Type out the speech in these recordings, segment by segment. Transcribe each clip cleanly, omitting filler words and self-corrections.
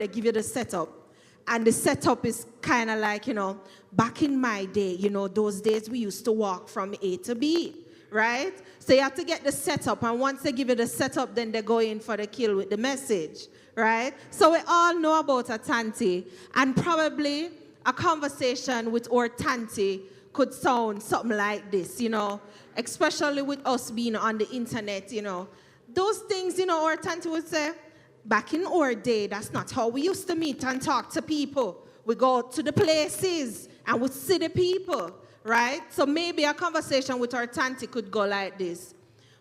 they give you the setup. And the setup is kind of like, back in my day, those days we used to walk from A to B, right? So you have to get the setup, and once they give you the setup, then they go in for the kill with the message, right? So we all know about a Tanty, and probably a conversation with our Tanty could sound something like this, especially with us being on the internet, Those things, our Tanty would say, back in our day, that's not how we used to meet and talk to people. We go to the places and we see the people, right? So maybe a conversation with our Tanty could go like this.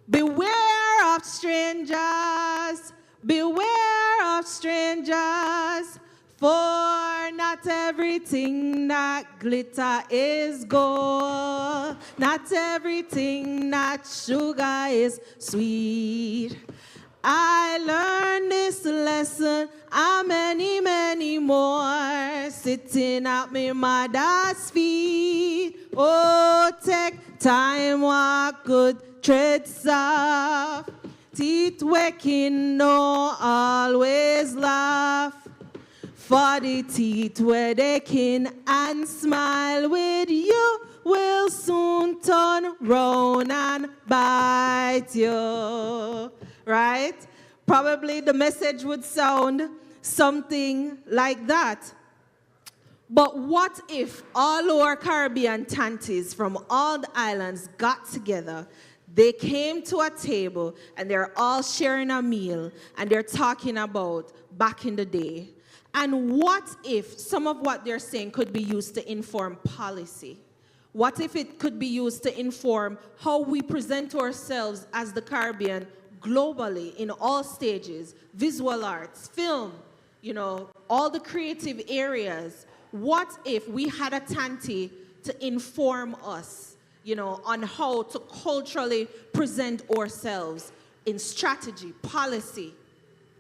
Beware of strangers, beware of strangers, for not everything that glitter is gold, not everything that sugar is sweet. I learned this lesson and many, many more sitting at my mother's feet. Oh, take time, walk good, tread soft. Teeth waking, no always laugh. For the teeth where they can and smile with you will soon turn round and bite you. Right? Probably the message would sound something like that. But what if all our Caribbean Tanties from all the islands got together, they came to a table, and they're all sharing a meal, and they're talking about back in the day? And what if some of what they're saying could be used to inform policy? What if it could be used to inform how we present ourselves as the Caribbean globally in all stages, visual arts, film, all the creative areas? What if we had a Tanty to inform us, on how to culturally present ourselves in strategy, policy,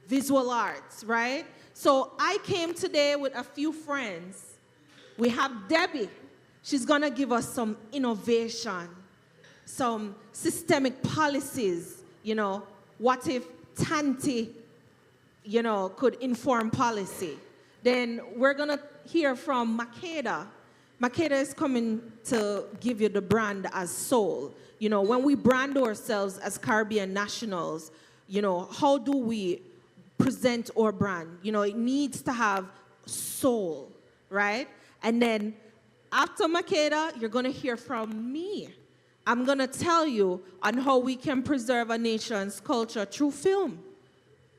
visual arts, right? So I came today with a few friends. We have Debbie. She's going to give us some innovation, some systemic policies. What if Tanty, could inform policy? Then we're going to hear from Makeda. Makeda is coming to give you the brand as soul. When we brand ourselves as Caribbean nationals, how do we present our brand? It needs to have soul, right? And then after Makeda, you're going to hear from me. I'm going to tell you on how we can preserve a nation's culture through film,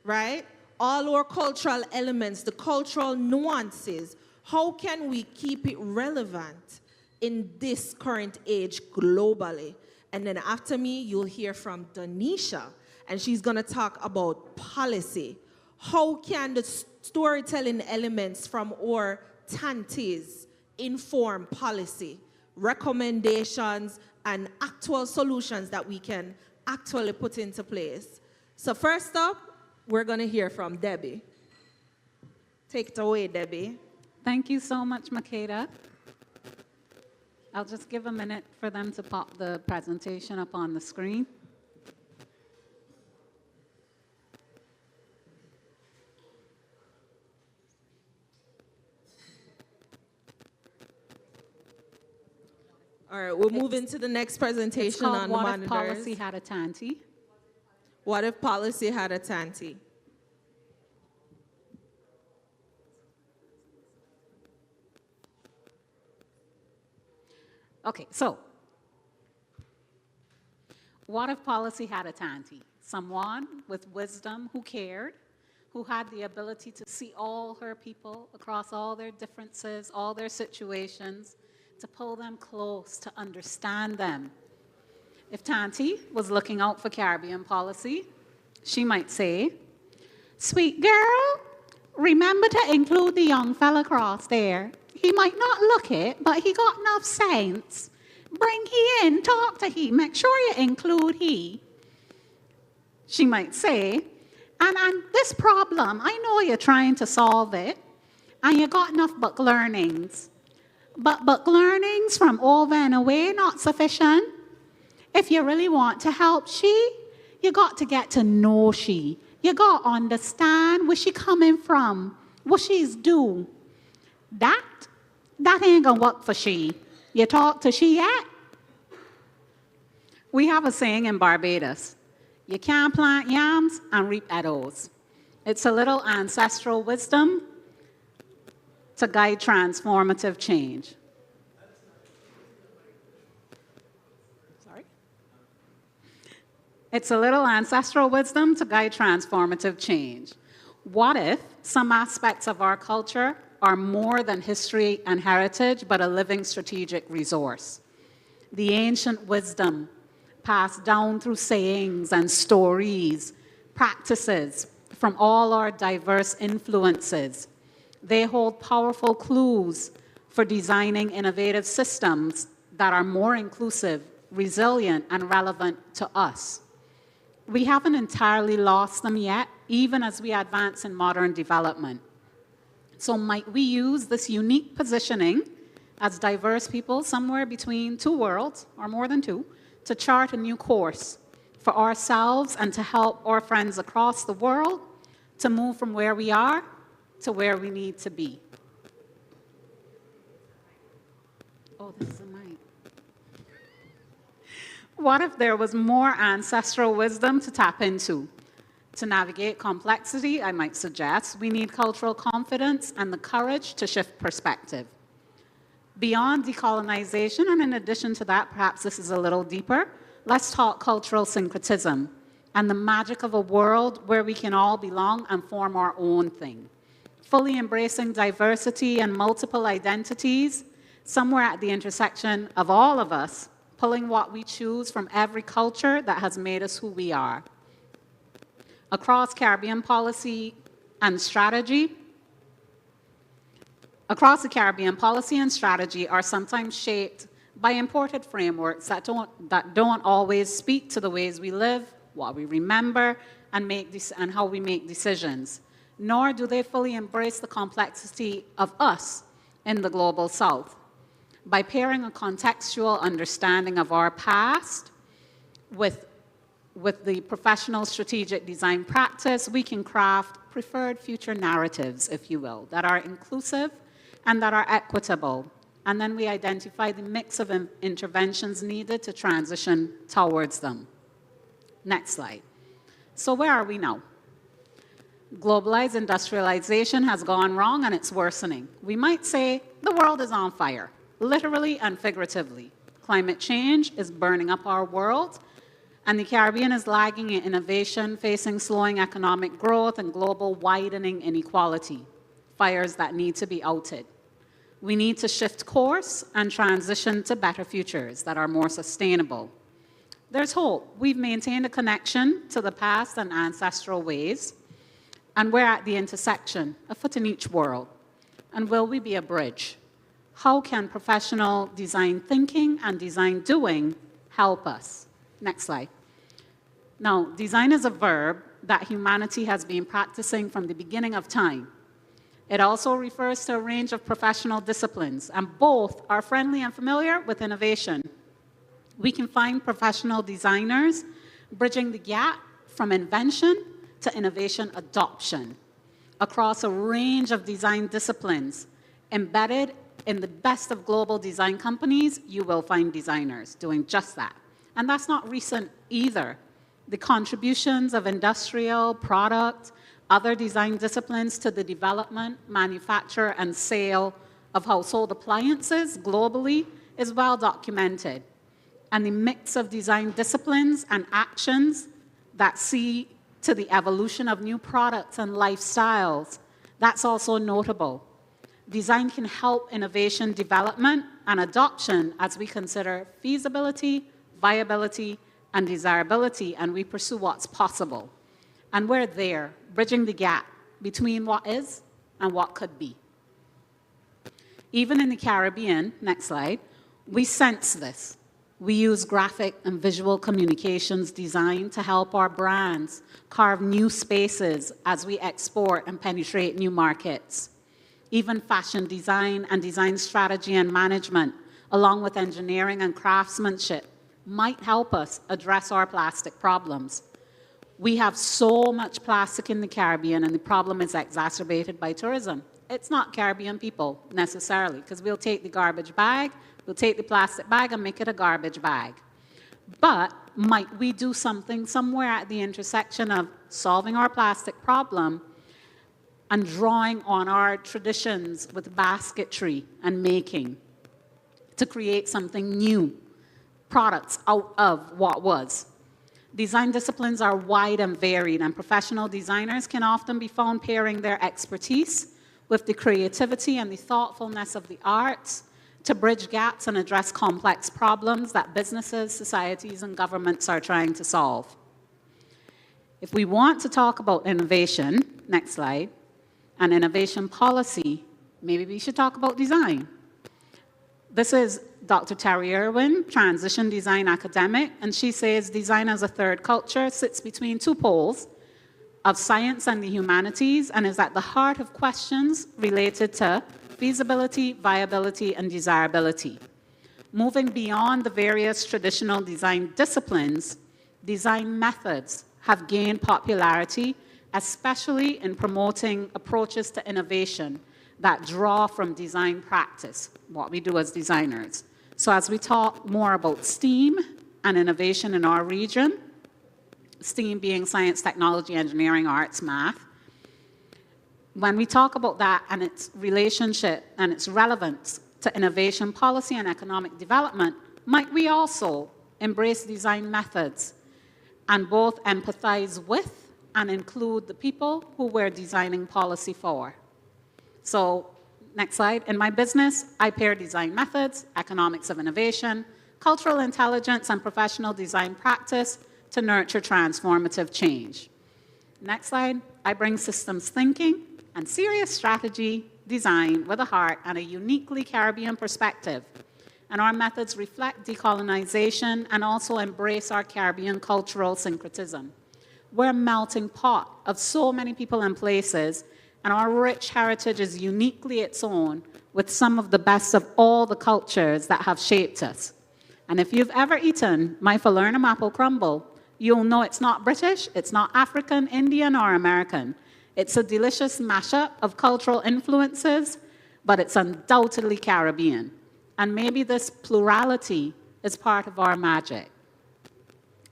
right? All our cultural elements, the cultural nuances, how can we keep it relevant in this current age globally? And then after me, you'll hear from Donisha, and she's going to talk about policy. How can the storytelling elements from our Tanties inform policy, recommendations, and actual solutions that we can actually put into place? So first up, we're going to hear from Debbie. Take it away, Debbie. Thank you so much, Makeda. I'll just give a minute for them to pop the presentation up on the screen. All right, we'll move into the next presentation on the monitors. What if policy had a Tanty? What if policy had a Tanty? Okay, so what if policy had a Tanty? Someone with wisdom who cared, who had the ability to see all her people across all their differences, all their situations, to pull them close, to understand them. If Tanty was looking out for Caribbean policy, she might say, "Sweet girl, remember to include the young fella across there. He might not look it, but he got enough sense. Bring he in, talk to he, make sure you include he." She might say, and this problem, I know you're trying to solve it, and you got enough book learnings. But book learnings from over and away not sufficient. If you really want to help she, you got to get to know she. You got to understand where she coming from, what she's do, that ain't gonna work for she. You talk to she yet? We have a saying in Barbados, you can't plant yams and reap edibles. It's a little ancestral wisdom to guide transformative change. Sorry? It's a little ancestral wisdom to guide transformative change. What if some aspects of our culture are more than history and heritage, but a living strategic resource? The ancient wisdom passed down through sayings and stories, practices from all our diverse influences. They hold powerful clues for designing innovative systems that are more inclusive, resilient, and relevant to us. We haven't entirely lost them yet, even as we advance in modern development. So might we use this unique positioning as diverse people somewhere between two worlds, or more than two, to chart a new course for ourselves and to help our friends across the world to move from where we are to where we need to be. Oh, this is a mic. What if there was more ancestral wisdom to tap into? To navigate complexity, I might suggest, we need cultural confidence and the courage to shift perspective. Beyond decolonization, and in addition to that, perhaps this is a little deeper, let's talk cultural syncretism and the magic of a world where we can all belong and form our own thing. Fully embracing diversity and multiple identities, somewhere at the intersection of all of us, pulling what we choose from every culture that has made us who we are. Across Caribbean policy and strategy, Across the Caribbean, policy and strategy are sometimes shaped by imported frameworks that don't always speak to the ways we live, what we remember, and how we make decisions, nor do they fully embrace the complexity of us in the global South. By pairing a contextual understanding of our past with the professional strategic design practice, we can craft preferred future narratives, if you will, that are inclusive and that are equitable. And then we identify the mix of interventions needed to transition towards them. Next slide. So where are we now? Globalized industrialization has gone wrong and it's worsening. We might say the world is on fire, literally and figuratively. Climate change is burning up our world, and the Caribbean is lagging in innovation, facing slowing economic growth and global widening inequality. Fires that need to be outed. We need to shift course and transition to better futures that are more sustainable. There's hope. We've maintained a connection to the past and ancestral ways, and we're at the intersection, a foot in each world. And will we be a bridge? How can professional design thinking and design doing help us? Next slide. Now, design is a verb that humanity has been practicing from the beginning of time. It also refers to a range of professional disciplines, and both are friendly and familiar with innovation. We can find professional designers bridging the gap from invention to innovation adoption across a range of design disciplines. Embedded in the best of global design companies, you will find designers doing just that. And that's not recent either. The contributions of industrial, product, other design disciplines to the development, manufacture, and sale of household appliances globally is well documented. And the mix of design disciplines and actions that see to the evolution of new products and lifestyles, that's also notable. Design can help innovation development and adoption as we consider feasibility, viability, and desirability, and we pursue what's possible. And we're there, bridging the gap between what is and what could be. Even in the Caribbean, next slide, we sense this. We use graphic and visual communications design to help our brands carve new spaces as we export and penetrate new markets. Even fashion design and design strategy and management, along with engineering and craftsmanship, might help us address our plastic problems. We have so much plastic in the Caribbean, and the problem is exacerbated by tourism. It's not Caribbean people necessarily, because we'll take the garbage bag, we'll take the plastic bag and make it a garbage bag. But might we do something somewhere at the intersection of solving our plastic problem and drawing on our traditions with basketry and making to create something new, products out of what was? Design disciplines are wide and varied, and professional designers can often be found pairing their expertise with the creativity and the thoughtfulness of the arts to bridge gaps and address complex problems that businesses, societies, and governments are trying to solve. If we want to talk about innovation, next slide, and innovation policy, maybe we should talk about design. This is Dr. Terry Irwin, transition design academic, and she says design as a third culture sits between two poles of science and the humanities and is at the heart of questions related to feasibility, viability, and desirability. Moving beyond the various traditional design disciplines, design methods have gained popularity, especially in promoting approaches to innovation that draw from design practice, what we do as designers. So as we talk more about STEAM and innovation in our region, STEAM being science, technology, engineering, arts, math, when we talk about that and its relationship and its relevance to innovation policy and economic development, might we also embrace design methods and both empathize with and include the people who we're designing policy for? So, next slide. In my business, I pair design methods, economics of innovation, cultural intelligence, and professional design practice to nurture transformative change. Next slide. I bring systems thinking and serious strategy design with a heart and a uniquely Caribbean perspective. And our methods reflect decolonization and also embrace our Caribbean cultural syncretism. We're a melting pot of so many people and places, and our rich heritage is uniquely its own with some of the best of all the cultures that have shaped us. And if you've ever eaten my falernum apple crumble, you'll know it's not British, it's not African, Indian, or American. It's a delicious mashup of cultural influences, but it's undoubtedly Caribbean. And maybe this plurality is part of our magic.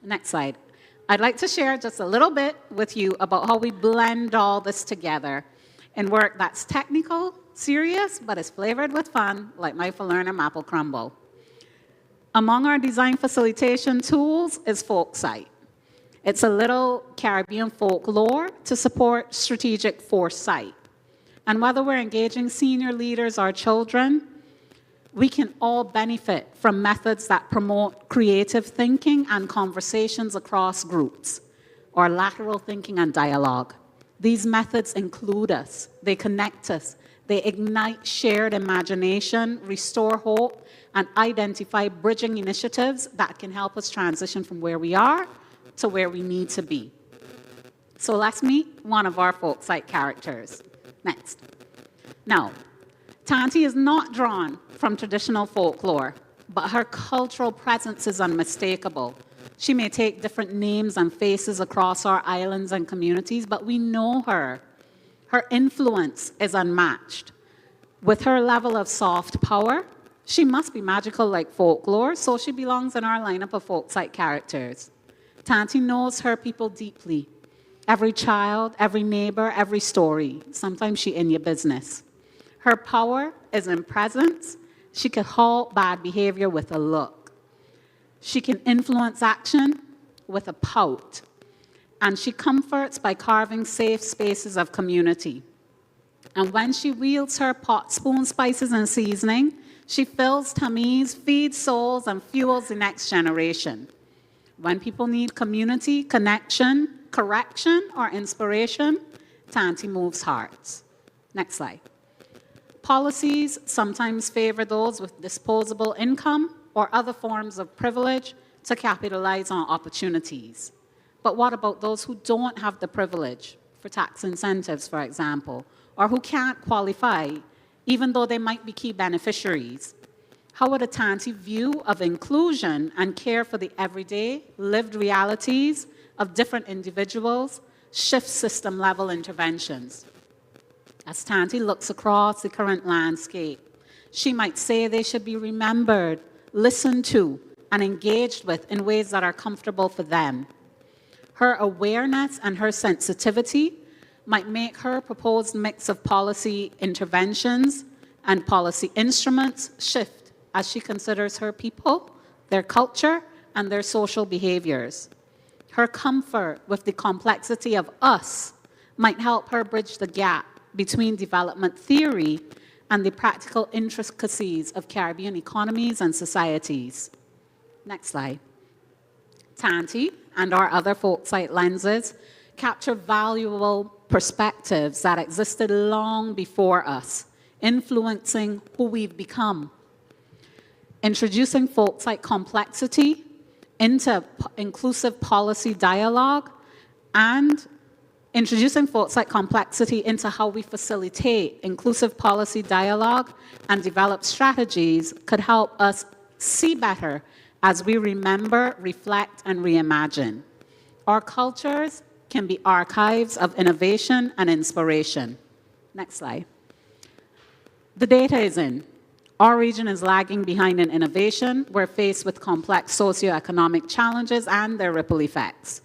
Next slide. I'd like to share just a little bit with you about how we blend all this together in work that's technical, serious, but is flavored with fun, like my falernum apple crumble. Among our design facilitation tools is Folksight. It's a little Caribbean folklore to support strategic foresight. And whether we're engaging senior leaders or children, we can all benefit from methods that promote creative thinking and conversations across groups, or lateral thinking and dialogue. These methods include us, they connect us, they ignite shared imagination, restore hope, and identify bridging initiatives that can help us transition from where we are to where we need to be. So let's meet one of our Folksight characters. Next. Now, Tanty is not drawn from traditional folklore, but her cultural presence is unmistakable. She may take different names and faces across our islands and communities, but we know her. Her influence is unmatched. With her level of soft power, she must be magical like folklore, so she belongs in our lineup of Folksight characters. Tanty knows her people deeply. Every child, every neighbor, every story. Sometimes she in your business. Her power is in presence. She can halt bad behavior with a look. She can influence action with a pout. And she comforts by carving safe spaces of community. And when she wields her pot, spoon, spices, and seasoning, she fills tummies, feeds souls, and fuels the next generation. When people need community, connection, correction, or inspiration, Tanty moves hearts. Next slide. Policies sometimes favor those with disposable income or other forms of privilege to capitalize on opportunities. But what about those who don't have the privilege, for tax incentives, for example, or who can't qualify, even though they might be key beneficiaries? How would a Tanty view of inclusion and care for the everyday, lived realities of different individuals shift system-level interventions. As Tanty looks across the current landscape, she might say they should be remembered, listened to, and engaged with in ways that are comfortable for them. Her awareness and her sensitivity might make her proposed mix of policy interventions and policy instruments shift as she considers her people, their culture, and their social behaviors. Her comfort with the complexity of us might help her bridge the gap between development theory and the practical intricacies of Caribbean economies and societies. Next slide. Tanty and our other folksite lenses capture valuable perspectives that existed long before us, influencing who we've become. Introducing folksite complexity into inclusive policy dialogue and introducing folksite complexity into how we facilitate inclusive policy dialogue and develop strategies could help us see better as we remember, reflect, and reimagine. Our cultures can be archives of innovation and inspiration. Next slide. The data is in. Our region is lagging behind in innovation. We're faced with complex socioeconomic challenges and their ripple effects.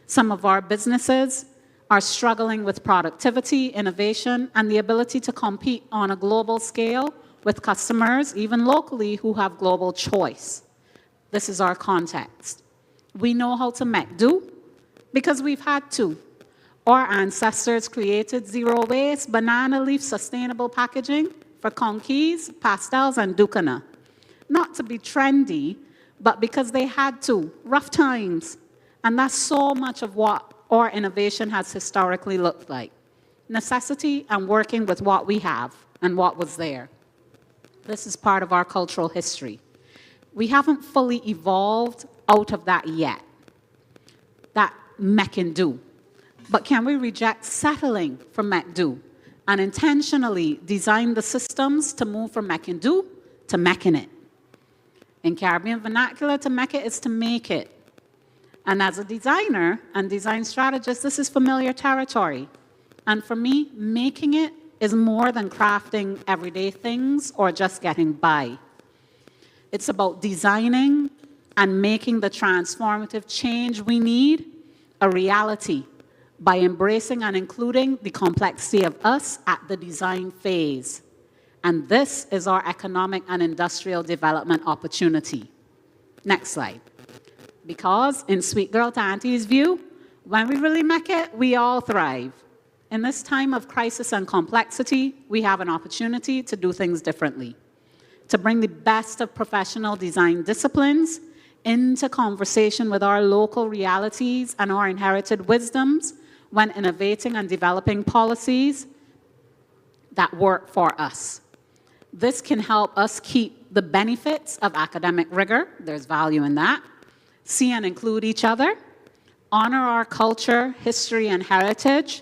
Some of our businesses are struggling with productivity, innovation, and the ability to compete on a global scale with customers, even locally, who have global choice. This is our context. We know how to make do because we've had to. Our ancestors created zero-waste, banana leaf sustainable packaging for conkeys, pastels, and dukana. Not to be trendy, but because they had to. Rough times. And that's so much of what our innovation has historically looked like. Necessity and working with what we have and what was there. This is part of our cultural history. We haven't fully evolved out of that yet, that make and do. But can we reject settling for make do and intentionally design the systems to move from make and do to making it? In Caribbean vernacular, to make it is to make it. And as a designer and design strategist, this is familiar territory. And for me, making it is more than crafting everyday things or just getting by. It's about designing and making the transformative change we need a reality by embracing and including the complexity of us at the design phase. And this is our economic and industrial development opportunity. Next slide. Because in Sweet Girl Tanty's view, when we really make it, we all thrive. In this time of crisis and complexity, we have an opportunity to do things differently, to bring the best of professional design disciplines into conversation with our local realities and our inherited wisdoms when innovating and developing policies that work for us. This can help us keep the benefits of academic rigor, there's value in that, see and include each other, honor our culture, history, and heritage,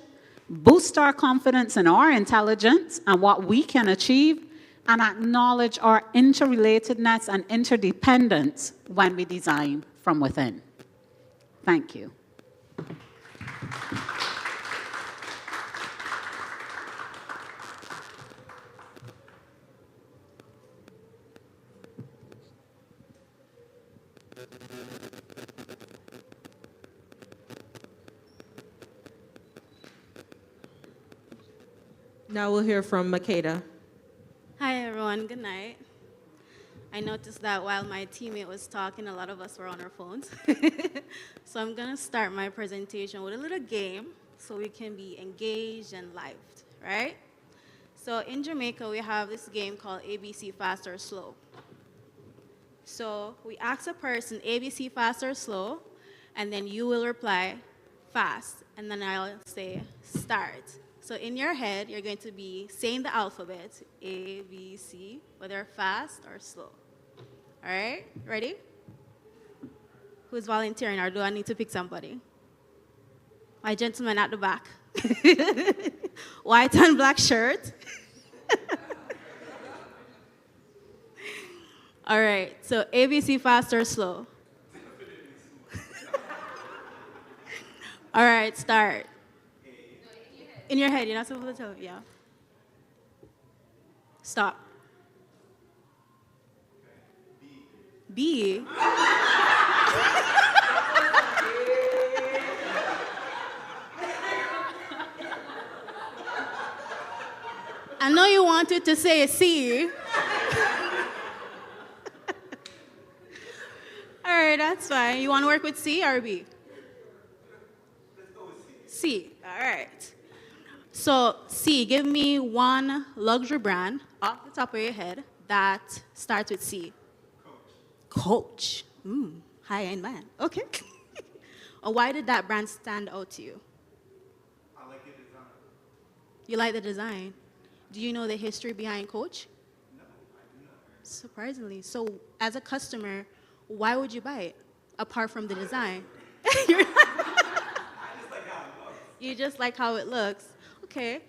boost our confidence in our intelligence and what we can achieve, and acknowledge our interrelatedness and interdependence when we design from within. Thank you. Now we'll hear from Makeda. Hi, everyone. Good night. I noticed that while my teammate was talking, a lot of us were on our phones. So I'm going to start my presentation with a little game so we can be engaged and lived, right? So in Jamaica, we have this game called ABC Fast or Slow. So we ask a person ABC Fast or Slow, and then you will reply fast, and then I'll say start. So in your head, you're going to be saying the alphabet, A, B, C, whether fast or slow. All right, ready? Who's volunteering, or do I need to pick somebody? My gentleman at the back. White and black shirt. All right, so ABC fast or slow? All right, start. In your head, you're not supposed to tell. Yeah. Stop. B. I know you wanted to say C. All right, that's fine. You want to work with C or B? Let's go with C. C, all right. So, C, give me one luxury brand off the top of your head that starts with C. Coach. High-end man. Okay. Why did that brand stand out to you? I like the design. You like the design. Do you know the history behind Coach? No, I do not. Surprisingly. So, as a customer, why would you buy it, apart from the design? I just like how it looks. You just like how it looks. Okay.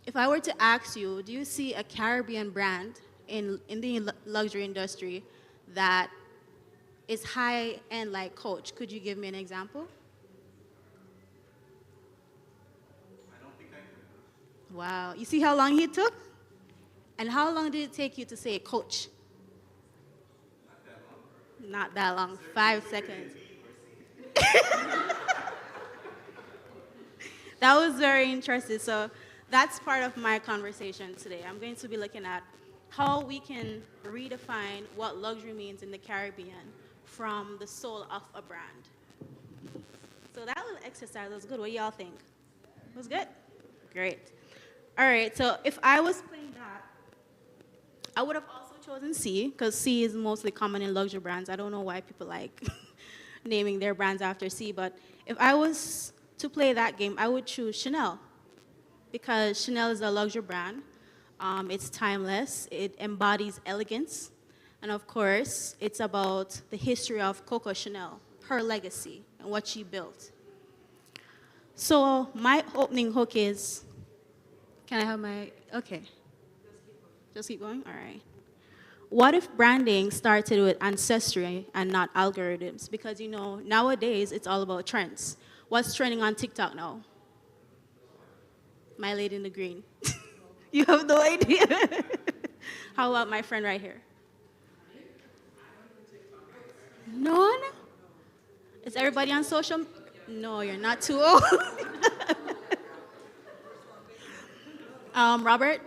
If I were to ask you, do you see a Caribbean brand in the luxury industry that is high-end like Coach? Could you give me an example? I don't think I could. Wow. You see how long he took? And how long did it take you to say Coach? Not that long. 5 seconds. That was very interesting. So that's part of my conversation today. I'm going to be looking at how we can redefine what luxury means in the Caribbean from the soul of a brand. So that little exercise was good. What do y'all think? It was good? Great. All right, so if I was playing that, I would have also chosen C, because C is mostly common in luxury brands. I don't know why people like naming their brands after C, but if I was to play that game, I would choose Chanel, because Chanel is a luxury brand. It's timeless. It embodies elegance. And of course, it's about the history of Coco Chanel, her legacy, and what she built. So my opening hook is, can I have my, okay. Just keep going? All right. What if branding started with ancestry and not algorithms? Because, you know, nowadays it's all about trends. What's trending on TikTok now? My lady in the green. You have no idea. How about my friend right here? None? Is everybody on social? No, you're not too old. Robert?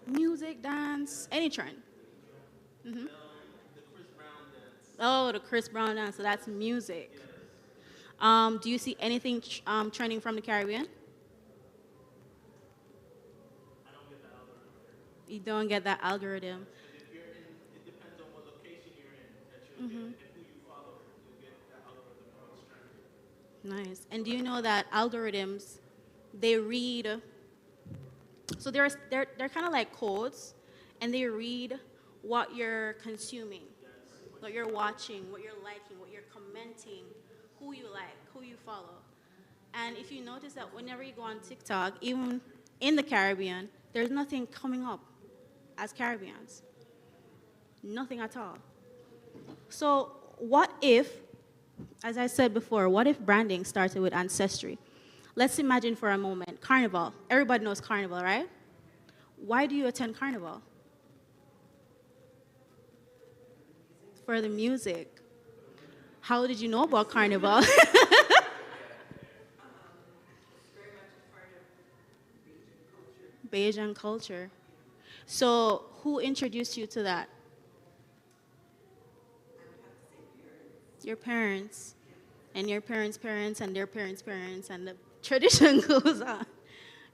Music, dance, any trend. Mm-hmm. The Chris Brown dance. Oh, the Chris Brown dance, so that's music. Do you see anything trending from the Caribbean? I don't get the algorithm. You don't get that algorithm. If you're in, it depends on what location you're in that you'll get, and who you follow, you'll get the algorithm of what's trending. Nice. And do you know that algorithms, they read, so they're kind of like codes, and they read what you're consuming, what you're watching, what you're liking, what you're commenting, who you like, who you follow. And if you notice that whenever you go on TikTok, even in the Caribbean, there's nothing coming up as Caribbeans. Nothing at all. So what if, as I said before, what if branding started with ancestry? Let's imagine for a moment, Carnival. Everybody knows Carnival, right? Why do you attend Carnival? For the music. How did you know about Carnival? Bajan culture. So who introduced you to that? Your parents. And your parents' parents and their parents' parents, and the tradition goes on.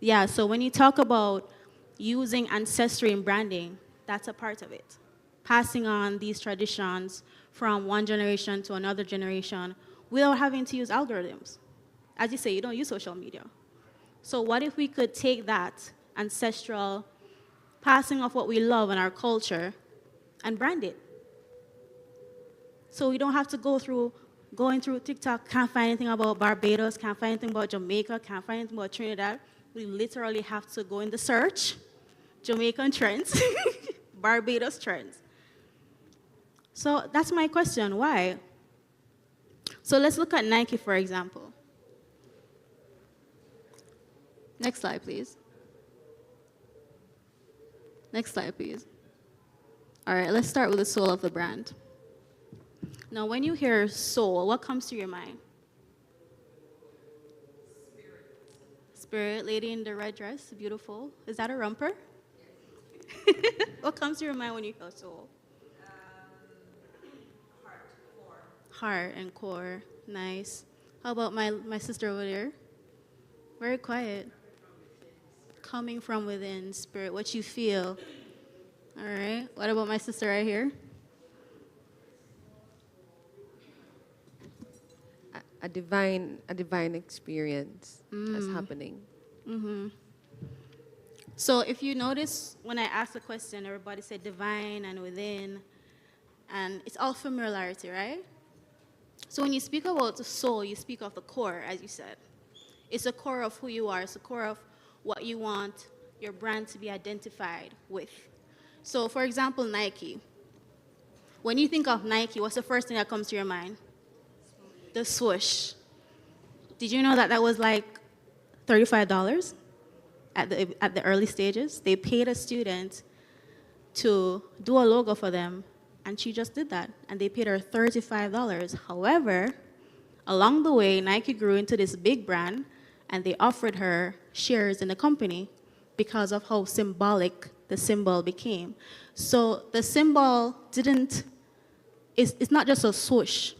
Yeah, so when you talk about using ancestry in branding, that's a part of it. Passing on these traditions from one generation to another generation without having to use algorithms. As you say, you don't use social media. So what if we could take that ancestral passing of what we love in our culture and brand it? So we don't have to going through TikTok, can't find anything about Barbados, can't find anything about Jamaica, can't find anything about Trinidad. We literally have to go in the search, Jamaican trends, Barbados trends. So that's my question, why? So let's look at Nike, for example. Next slide, please. Next slide, please. All right, let's start with the soul of the brand. Now, when you hear soul, what comes to your mind? Spirit, lady in the red dress, beautiful. Is that a romper? Yes. What comes to your mind when you hear soul? Heart, core. Heart and core, nice. How about my sister over there? Very quiet. Coming from within, spirit, what you feel. All right, what about my sister right here? A divine experience that's happening. So if you notice, when I asked the question, everybody said divine and within, and it's all familiarity, right? So when you speak about the soul, you speak of the core, as you said. It's the core of who you are. It's the core of what you want your brand to be identified with. So for example, Nike. When you think of Nike, what's the first thing that comes to your mind? The swoosh. Did you know that that was like $35 at the early stages? They paid a student to do a logo for them, and she just did that, and they paid her $35. However, along the way, Nike grew into this big brand, and they offered her shares in the company because of how symbolic the symbol became. So the symbol it's not just a swoosh.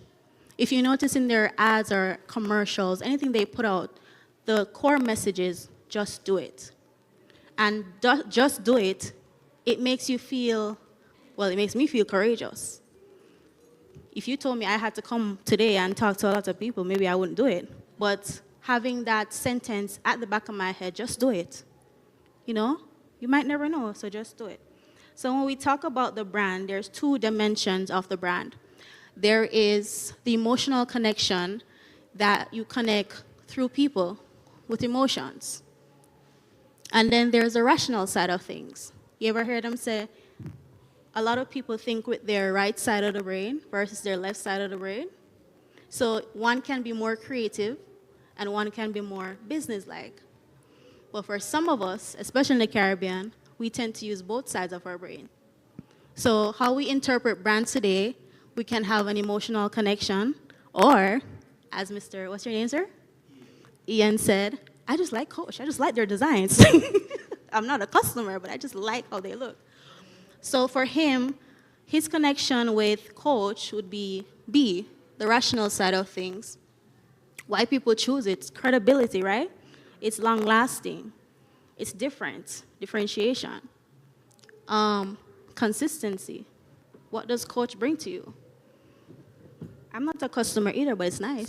If you notice in their ads or commercials, anything they put out, the core message is just do it. And just do it, it makes you feel, well, it makes me feel courageous. If you told me I had to come today and talk to a lot of people, maybe I wouldn't do it. But having that sentence at the back of my head, just do it. You know, you might never know, so just do it. So when we talk about the brand, there's two dimensions of the brand. There is the emotional connection that you connect through people with emotions. And then there's the rational side of things. You ever hear them say, a lot of people think with their right side of the brain versus their left side of the brain. So one can be more creative and one can be more business-like. But for some of us, especially in the Caribbean, we tend to use both sides of our brain. So how we interpret brands today, we can have an emotional connection, or, as Mr., what's your name, sir? Ian said, I just like Coach. I just like their designs. I'm not a customer, but I just like how they look. So for him, his connection with Coach would be B, the rational side of things. Why people choose it, it's credibility, right? It's long-lasting. It's differentiation. Consistency. What does Coach bring to you? I'm not a customer either, but it's nice.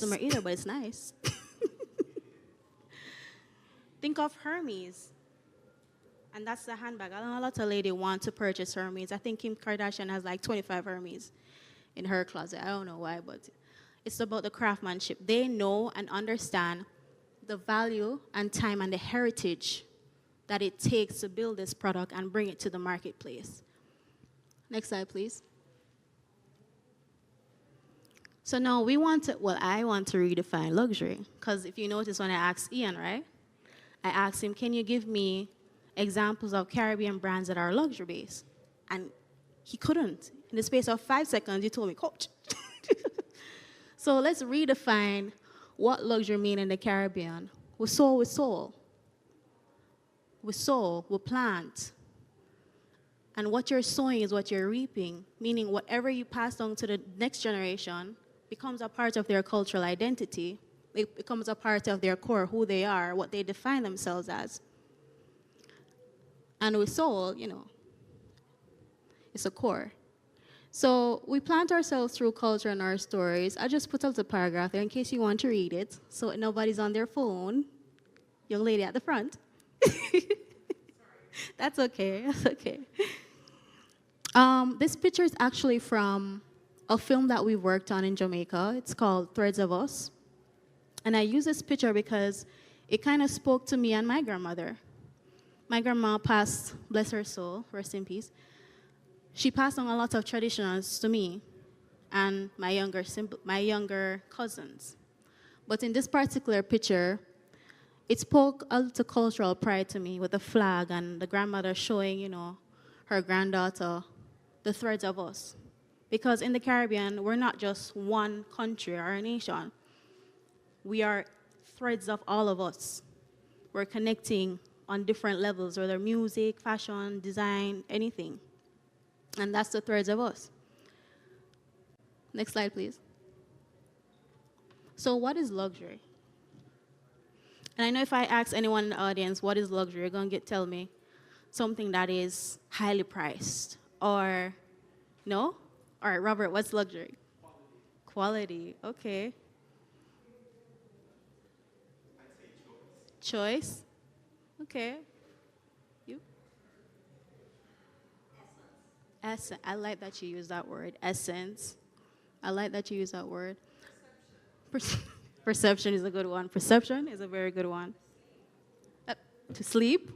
Think of Hermes. And that's the handbag. I don't know a lot of ladies want to purchase Hermes. I think Kim Kardashian has like 25 Hermes in her closet. I don't know why, but it's about the craftsmanship. They know and understand the value and time and the heritage that it takes to build this product and bring it to the marketplace. Next slide, please. So now I want to redefine luxury. Because if you notice when I asked Ian, right? I asked him, can you give me examples of Caribbean brands that are luxury-based? And he couldn't. In the space of 5 seconds, he told me, Coach. So let's redefine what luxury means in the Caribbean. We soul with soul. We sow, we plant. And what you're sowing is what you're reaping, meaning whatever you pass on to the next generation becomes a part of their cultural identity. It becomes a part of their core, who they are, what they define themselves as. And with soul, you know, it's a core. So we plant ourselves through culture and our stories. I just put up the paragraph there in case you want to read it, so nobody's on their phone. Young lady at the front. That's okay, that's okay. This picture is actually from a film that we worked on in Jamaica. It's called Threads of Us. And I use this picture because it kind of spoke to me and my grandmother. My grandma passed, bless her soul, rest in peace. She passed on a lot of traditions to me. and my younger cousins. But in this particular picture, it spoke a little cultural pride to me with the flag and the grandmother showing, her granddaughter the threads of us. Because in the Caribbean, we're not just one country or a nation. We are threads of all of us. We're connecting on different levels, whether music, fashion, design, anything. And that's the threads of us. Next slide, please. So what is luxury? And I know if I ask anyone in the audience, what is luxury, you're going to tell me something that is highly priced. Or, no? All right, Robert, what's luxury? Quality, okay. I'd say Choice? Okay. You? Essence. I like that you use that word, essence. I like that you use that word. Perception is a good one. Perception is a very good one. To sleep?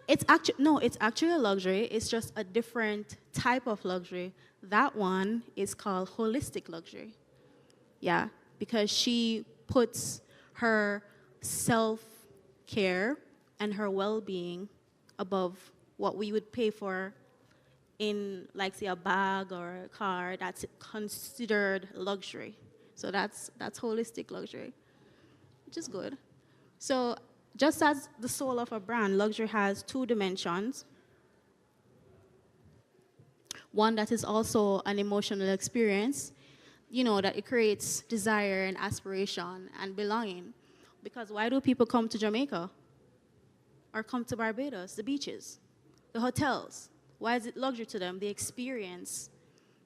It's actually a luxury. It's just a different type of luxury. That one is called holistic luxury. Yeah, because she puts her self-care and her well-being above what we would pay for in, like, say, a bag or a car. That's considered luxury. So that's holistic luxury, which is good. So just as the soul of a brand, luxury has two dimensions. One that is also an emotional experience, that it creates desire and aspiration and belonging. Because why do people come to Jamaica? Or come to Barbados, the beaches, the hotels? Why is it luxury to them? The experience,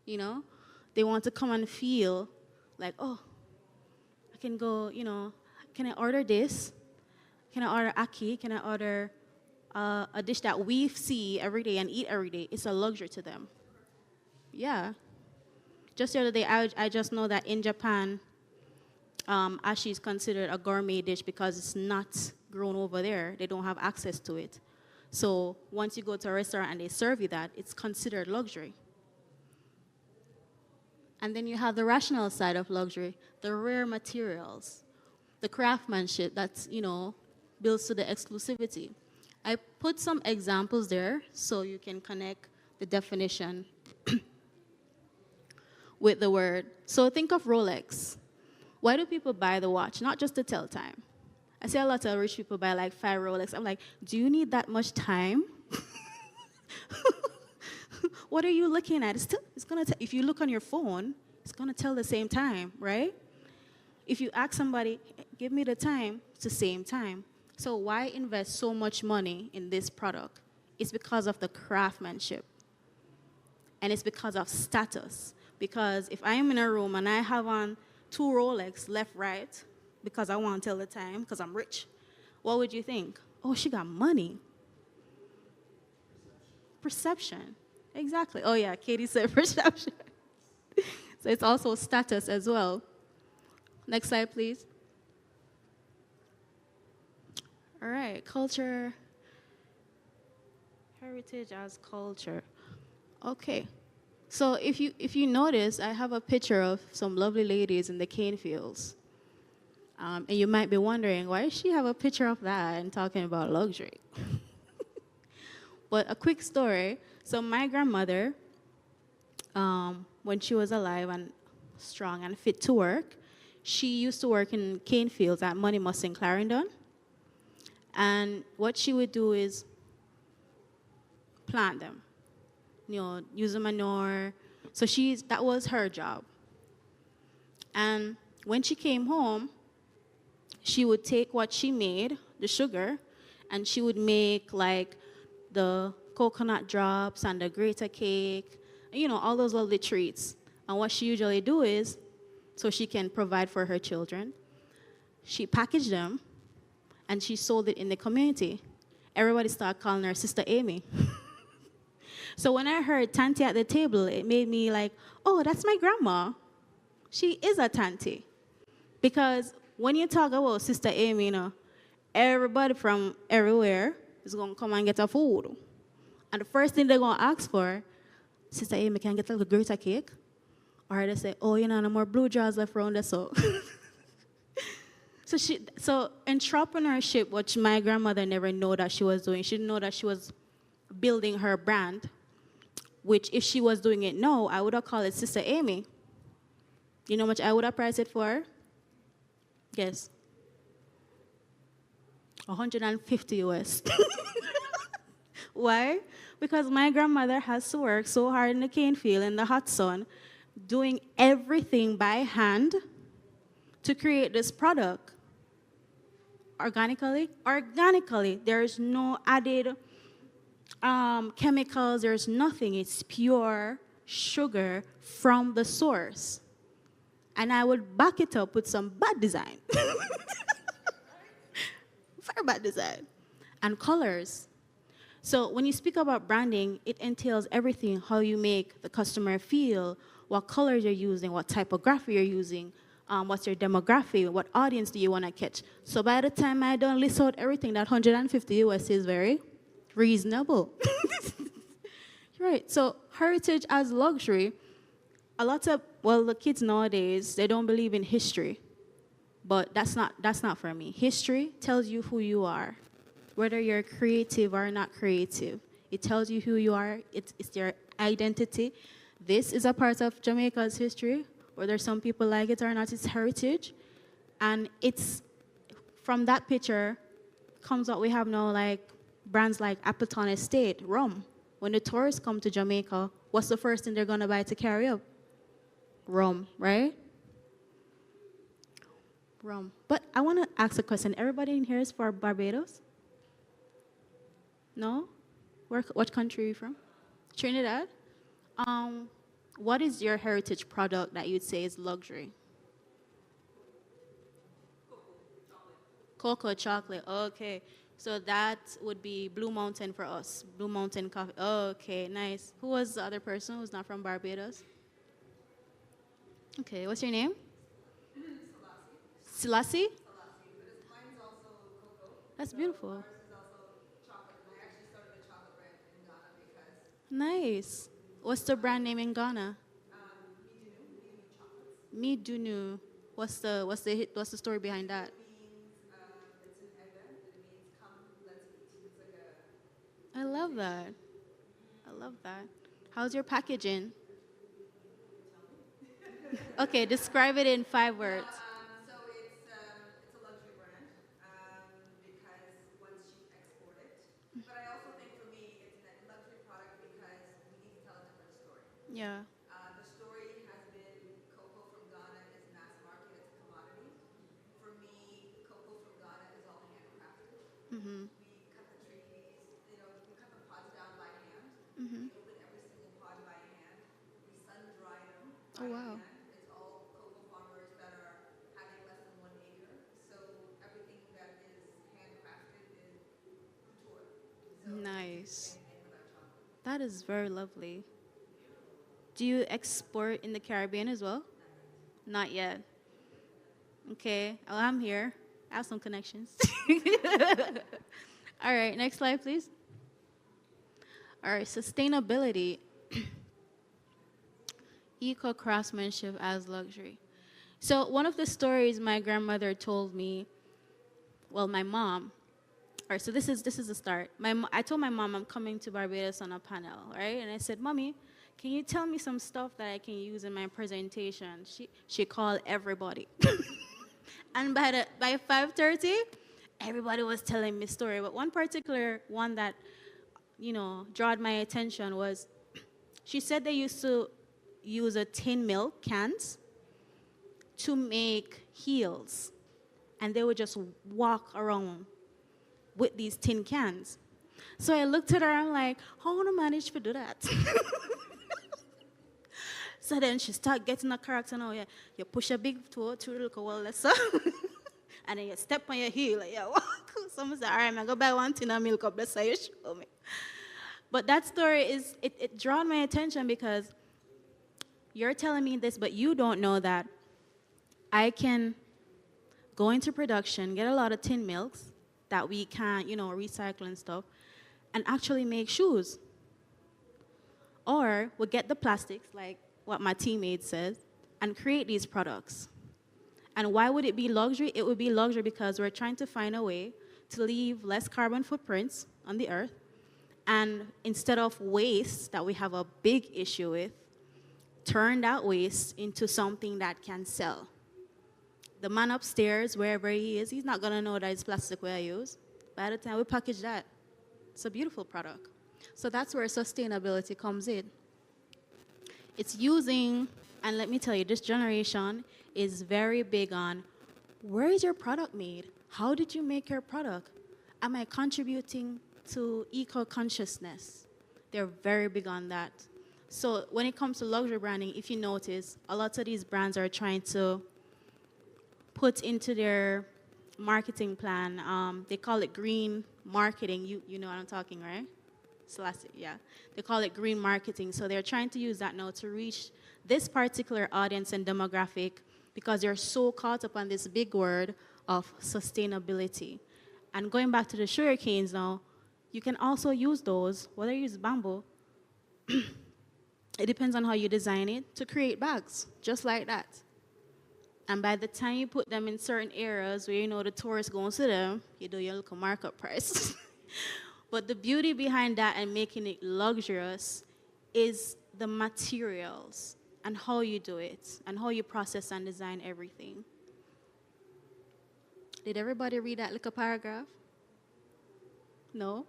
They want to come and feel like, oh, I can go, can I order this? Can I order ackee? Can I order a dish that we see every day and eat every day? It's a luxury to them. Yeah. Just the other day, I just know that in Japan, ackee is considered a gourmet dish because it's not grown over there. They don't have access to it. So once you go to a restaurant and they serve you that, it's considered luxury. And then you have the rational side of luxury, the rare materials, the craftsmanship that's, builds to the exclusivity. I put some examples there so you can connect the definition with the word. So think of Rolex. Why do people buy the watch? Not just to tell time. I see a lot of rich people buy like 5 Rolex. I'm like, do you need that much time? What are you looking at? It's gonna if you look on your phone, it's gonna tell the same time, right? If you ask somebody, give me the time, it's the same time. So why invest so much money in this product? It's because of the craftsmanship. And it's because of status. Because if I am in a room and I have on 2 Rolex left, right, because I want to tell the time, because I'm rich, what would you think? Oh, she got money. Perception. Exactly. Oh, yeah, Katie said perception. So it's also status as well. Next slide, please. All right, culture. Heritage as culture. Okay. So if you notice, I have a picture of some lovely ladies in the cane fields. And you might be wondering, why does she have a picture of that and talking about luxury? But a quick story. So my grandmother, when she was alive and strong and fit to work, she used to work in cane fields at Moneymus in Clarendon. And what she would do is plant them, use the manure. So that was her job. And when she came home, she would take what she made, the sugar, and she would make like the coconut drops and the grater cake, all those lovely treats. And what she usually do is, so she can provide for her children, she packaged them and she sold it in the community. Everybody started calling her Sister Amy. So when I heard Tanty at the table, it made me like, oh, that's my grandma. She is a Tanty. Because when you talk about Sister Amy, everybody from everywhere is going to come and get her food. And the first thing they're going to ask for, Sister Amy, can I get a little greater cake? Or they say, oh, you know, no more blue jars left around there, so. So entrepreneurship, which my grandmother never knew that she was doing, she didn't know that she was building her brand, which if she was doing it now, I would have called it Sister Amy. You know how much I would have priced it for? Guess. 150 US. Why? Because my grandmother has to work so hard in the cane field in the hot sun, doing everything by hand to create this product. Organically, there's no added chemicals, there's nothing. It's pure sugar from the source. And I would back it up with some bad design. Very bad design. And colors. So when you speak about branding, it entails everything, how you make the customer feel, what colors you're using, what typography you're using, what's your demographic, what audience do you want to catch. So by the time I don't list out everything, that 150 US is very reasonable. Right, so heritage as luxury, a lot of, well, the kids nowadays, they don't believe in history. But that's not for me. History tells you who you are, whether you're creative or not creative. It tells you who you are. It's your identity. This is a part of Jamaica's history, whether some people like it or not, it's heritage. And it's, from that picture, comes what we have now, like brands like Appleton Estate, rum. When the tourists come to Jamaica, what's the first thing they're going to buy to carry up? Rum, right? Rum. But I want to ask a question. Everybody in here is for Barbados? No? What country are you from? Trinidad? What is your heritage product that you'd say is luxury? Cocoa chocolate. Okay. So that would be Blue Mountain for us. Blue Mountain coffee. Okay, nice. Who was the other person who's not from Barbados? Okay, what's your name? Selassie? Selassie, but mine's also cocoa. That's beautiful. Ours is also chocolate, and I actually started a chocolate brand in Ghana because... Nice. What's the brand name in Ghana? Midunu. What's the story behind that? It means, it's an Ega, it means come, let's eat. It's like a... I love that. I love that. How's your packaging? Okay, describe it in 5 words. Yeah. The story has been cocoa from Ghana is mass market, it's a commodity. For me, cocoa from Ghana is all handcrafted. Mm-hmm. We cut the trees, we cut the pods down by hand. Mm-hmm. We open every single pod by hand. We sun dry them by hand. It's all cocoa farmers that are having less than 1 acre. So everything that is handcrafted is couture. So nice. That is very lovely. Do you export in the Caribbean as well? Not yet. Okay, well, I'm here. I have some connections. All right, next slide, please. All right, sustainability. Eco-craftsmanship as luxury. So one of the stories my grandmother told me, well, my mom, all right, so this is the start. I told my mom I'm coming to Barbados on a panel, right? And I said, Mommy, can you tell me some stuff that I can use in my presentation? She called everybody. And by 5:30, everybody was telling me story. But one particular one that, drawed my attention was, she said they used to use a tin milk cans to make heels. And they would just walk around with these tin cans. So I looked at her, I'm like, how would I manage to do that? So then she started getting a character now. Yeah, you push a big toe to the little wall, lesser, and then you step on your heel, like, you walk. Someone said, all right, I'm going to go buy 1 tin of milk up, let's say you show me. But that story it drawn my attention because you're telling me this, but you don't know that I can go into production, get a lot of tin milks that we can, recycle and stuff, and actually make shoes. Or we get the plastics, like what my teammate says, and create these products. And why would it be luxury? It would be luxury because we're trying to find a way to leave less carbon footprints on the earth. And instead of waste that we have a big issue with, turn that waste into something that can sell. The man upstairs, wherever he is, he's not gonna know that it's plastic we use. By the time we package that, it's a beautiful product. So that's where sustainability comes in. It's using, and let me tell you, this generation is very big on, where is your product made? How did you make your product? Am I contributing to eco-consciousness? They're very big on that. So when it comes to luxury branding, if you notice, a lot of these brands are trying to put into their marketing plan, they call it green marketing. You know what I'm talking, right? Selassie, yeah. They call it green marketing. So they're trying to use that now to reach this particular audience and demographic because they're so caught up on this big word of sustainability. And going back to the sugar canes now, you can also use those, whether you use bamboo, it depends on how you design it, to create bags, just like that. And by the time you put them in certain areas where you know the tourists going to see them, you do your little markup price. But the beauty behind that and making it luxurious is the materials and how you do it and how you process and design everything. Did everybody read that little paragraph? No?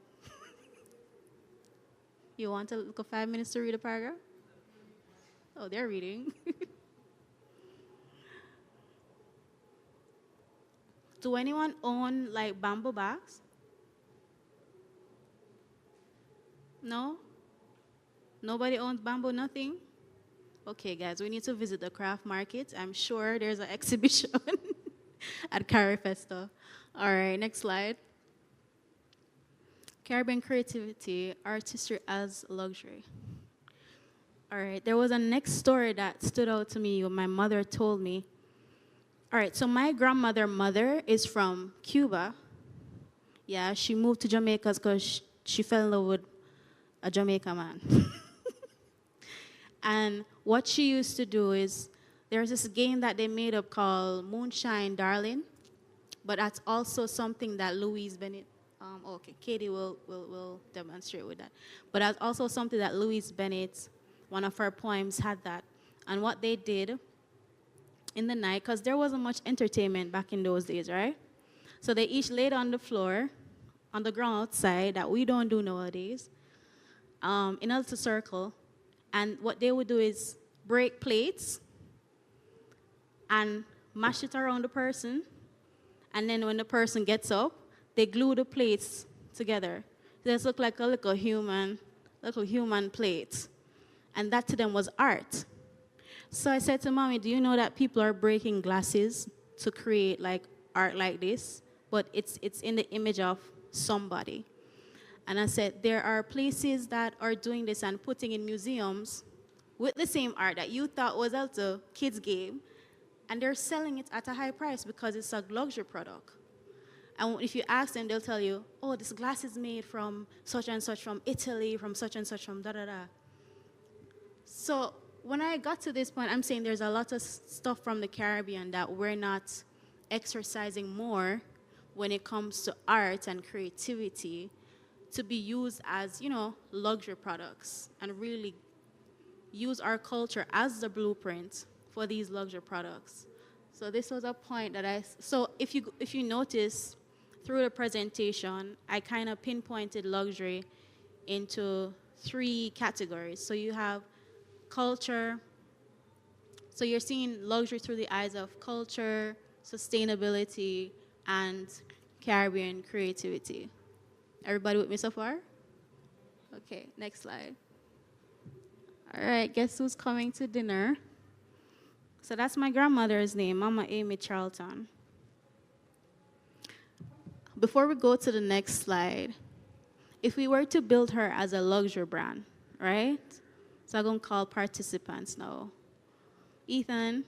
You want a little 5 minutes to read a paragraph? Oh, they're reading. Do anyone own like bamboo bags? No? Nobody owns bamboo, nothing? Okay, guys, we need to visit the craft market. I'm sure there's an exhibition at CARIFEST. All right, next slide. Caribbean creativity, artistry as luxury. All right, there was a next story that stood out to me, what my mother told me. All right, so my grandmother's mother is from Cuba. Yeah, she moved to Jamaica because she fell in love with a Jamaican man. And what she used to do is, there's this game that they made up called Moonshine Darling, but that's also something that Louise Bennett, okay, Katie will demonstrate with that. But that's also something that Louise Bennett, one of her poems, had that. And what they did in the night, because there wasn't much entertainment back in those days, right? So they each laid on the floor, on the ground outside, that we don't do nowadays, in a little circle. And what they would do is break plates and mash it around the person. And then when the person gets up, they glue the plates together. They just look like a little human plate. And that to them was art. So I said to Mommy, do you know that people are breaking glasses to create like art like this? But it's in the image of somebody. And I said, there are places that are doing this and putting in museums with the same art that you thought was a little kids' game, and they're selling it at a high price because it's a luxury product. And if you ask them, they'll tell you, oh, this glass is made from such and such from Italy, from such and such from da-da-da. So when I got to this point, I'm saying there's a lot of stuff from the Caribbean that we're not exercising more when it comes to art and creativity to be used as, luxury products and really use our culture as the blueprint for these luxury products. So this was a point that so if you notice through the presentation, I kind of pinpointed luxury into 3 categories. So you have culture. So you're seeing luxury through the eyes of culture, sustainability, and Caribbean creativity. Everybody with me so far? Okay, next slide. All right, guess who's coming to dinner? So that's my grandmother's name, Mama Amy Charlton. Before we go to the next slide, if we were to build her as a luxury brand, right? So I'm going to call participants now. Ethan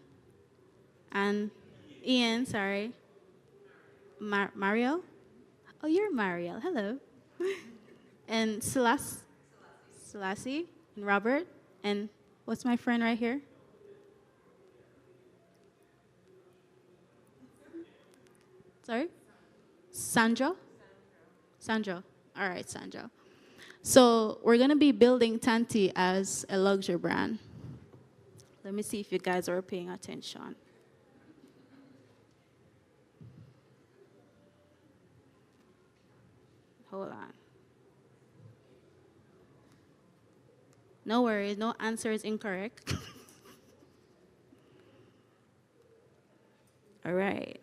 and Ian, sorry. Mariel? Oh, you're Mariel. Hello. And Selassie? And Robert? And what's my friend right here? Sorry? Sandra? Sandra. All right, Sandra. So we're going to be building Tanty as a luxury brand. Let me see if you guys are paying attention. Hold on. No worries, no answer is incorrect. All right.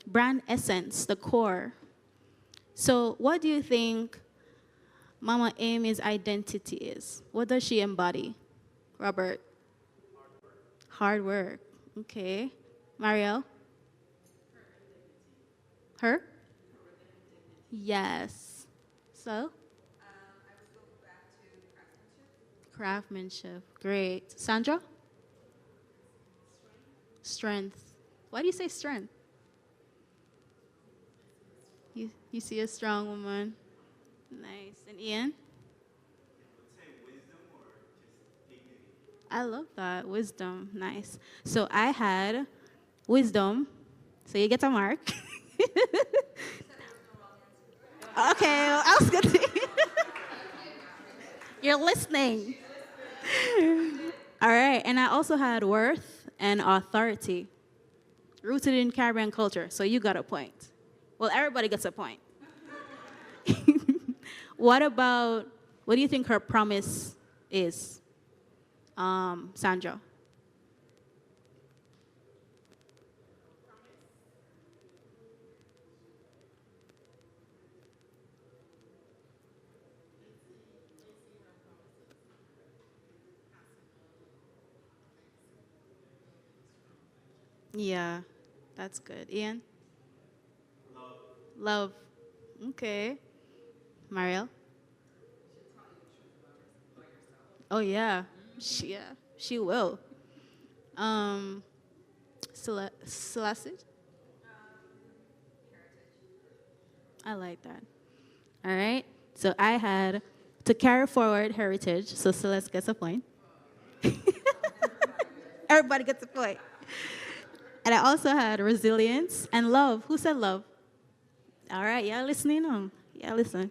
Brand essence, the core. So what do you think Mama Amy's identity is? What does she embody? Robert? Hard work. Okay. Marielle? Her? Yes. So? I would go back to craftsmanship. Craftsmanship. Great. Sandra? Strength. Why do you say strength? You see a strong woman. Nice. And Ian? Say wisdom or just dignity? I love that. Wisdom. Nice. So I had wisdom. So you get a mark. Okay, well, I was going to. You're listening. All right. And I also had worth and authority. Rooted in Caribbean culture. So you got a point. Well, everybody gets a point. What do you think her promise is, Sandra? Yeah, that's good. Ian? Love. Love. Okay. Marielle? Oh yeah, she will. Celeste? I like that. All right. So I had to carry forward heritage. So Celeste gets a point. Everybody gets a point. And I also had resilience and love. Who said love? All right, y'all listening? Yeah, listen.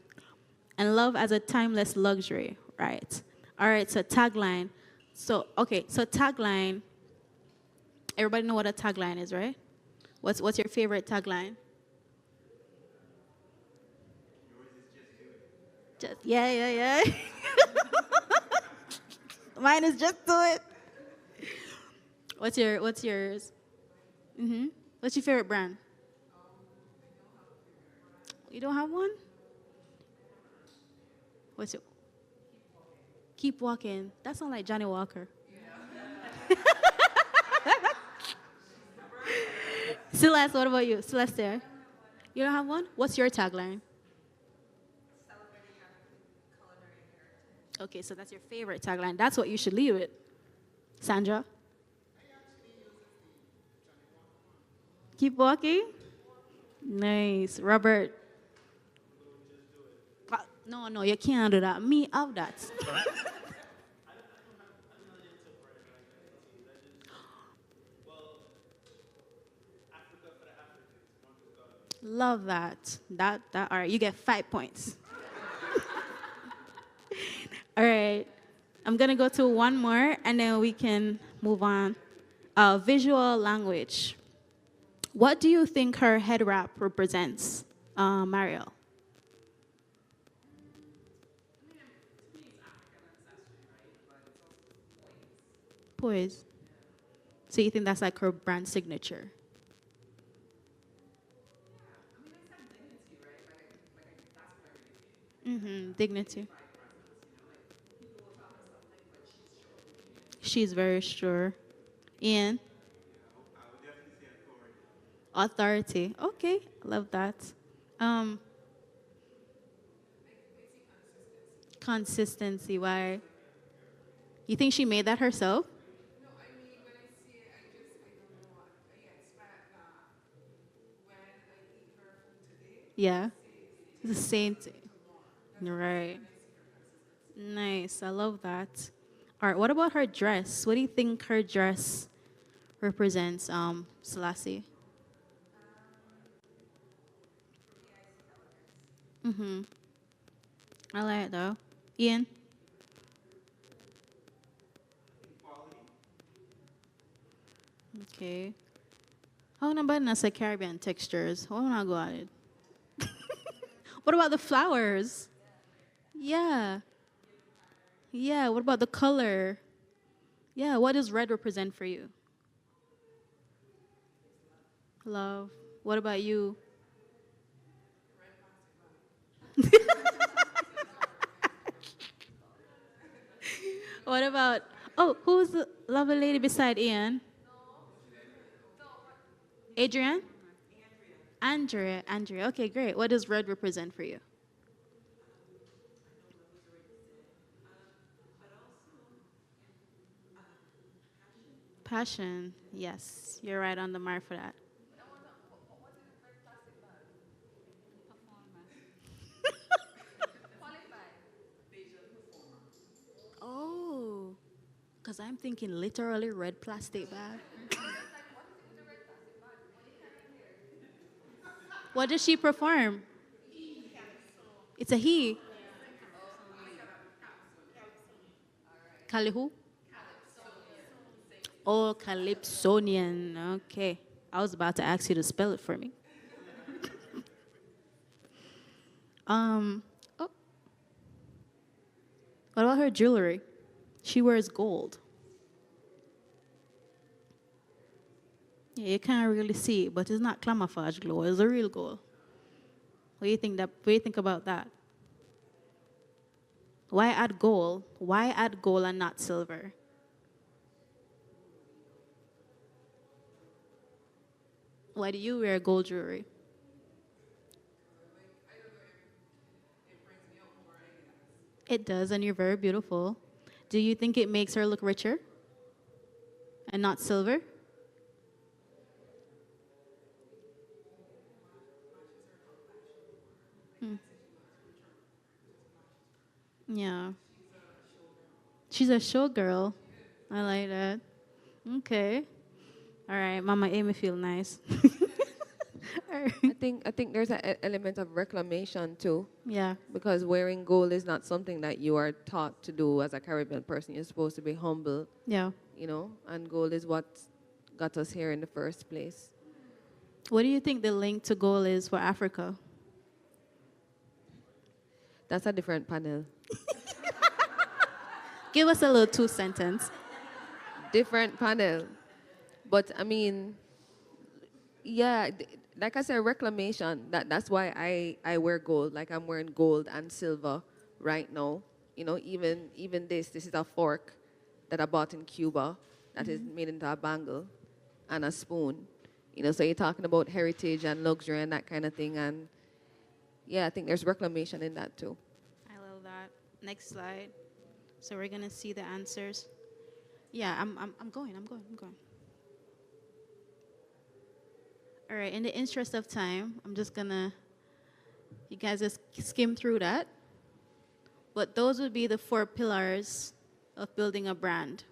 And love as a timeless luxury, right? All right, so tagline. So tagline. Everybody know what a tagline is, right? What's your favorite tagline? Yeah. Mine is just do it. What's yours? What's your favorite brand? You don't have one? What's it? Keep walking. That sounds like Johnny Walker. Yeah. Celeste, what about you? Celeste there. You don't have one? What's your tagline? Celebrating African culinary heritage. Okay, so that's your favorite tagline. That's what you should leave it. Sandra? Keep walking? Nice. Robert? No, you can't do that. Me have that. Love that. That. All right, you get 5 points. All right. I'm going to go to one more, and then we can move on. Visual language. What do you think her head wrap represents, Mario? Poise. So you think that's like her brand signature? Dignity. She's very sure. Ian? I would definitely say authority. Authority. Okay, love that. Consistency. Why? You think she made that herself? No, I mean, when I see it, I don't know what. Yeah, it's that when I eat her food today, Yeah. It's the same thing. Right. Nice. I love that. All right. What about her dress? What do you think her dress represents, Selassie? Mm-hmm. I like it though. Ian? Okay. How about nasa Caribbean textures? How wanna go at it? What about the flowers? Yeah. Yeah, what about the color? Yeah, what does red represent for you? Love. What about you? What about, oh, who's the lovely lady beside Ian? Adrian? Andrea. Andrea. Okay, great. What does red represent for you? Passion. Yes, you're right on the mark for that. Oh, because I'm thinking literally red plastic bag. What does she perform? It's a he. Cali who? Oh, Calypsonian. Okay. I was about to ask you to spell it for me. Oh. What about her jewelry? She wears gold. Yeah, you can't really see it, but it's not camouflage glow. It's a real gold. What do you think about that? Why add gold? Why add gold and not silver? Why do you wear gold jewelry? It does, and you're very beautiful. Do you think it makes her look richer and not silver? Yeah. She's a showgirl. I like that. Okay. All right, Mama Amy feel nice. All right. I think there's an element of reclamation too, Yeah. because wearing gold is not something that you are taught to do as a Caribbean person. You're supposed to be humble, Yeah. you know, and gold is what got us here in the first place. What do you think the link to gold is for Africa? That's a different panel. Give us a little 2-sentence. Different panel. But I mean, yeah, like I said, reclamation, that's why I wear gold. Like I'm wearing gold and silver right now. You know, even this is a fork that I bought in Cuba that is made into a bangle and a spoon. You know, so you're talking about heritage and luxury and that kind of thing. And yeah, I think there's reclamation in that too. I love that. Next slide. So we're gonna see the answers. Yeah, I'm going. All right, in the interest of time, I'm just gonna, you guys just skim through that. But those would be the 4 pillars of building a brand.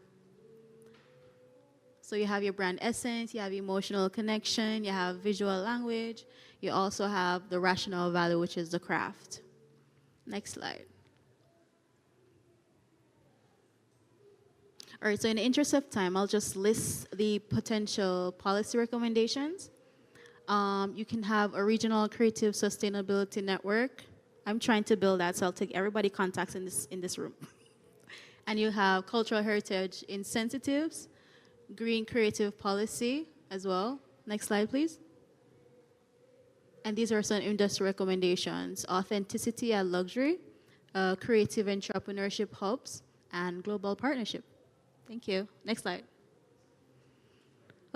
So you have your brand essence, you have emotional connection, you have visual language, you also have the rational value, which is the craft. Next slide. All right, so in the interest of time, I'll just list the potential policy recommendations. You can have a regional creative sustainability network. I'm trying to build that, so I'll take everybody contacts in this room. And you have cultural heritage incentives, green creative policy as well. Next slide, please. And these are some industry recommendations: authenticity and luxury, creative entrepreneurship hubs, and global partnership. Thank you. Next slide.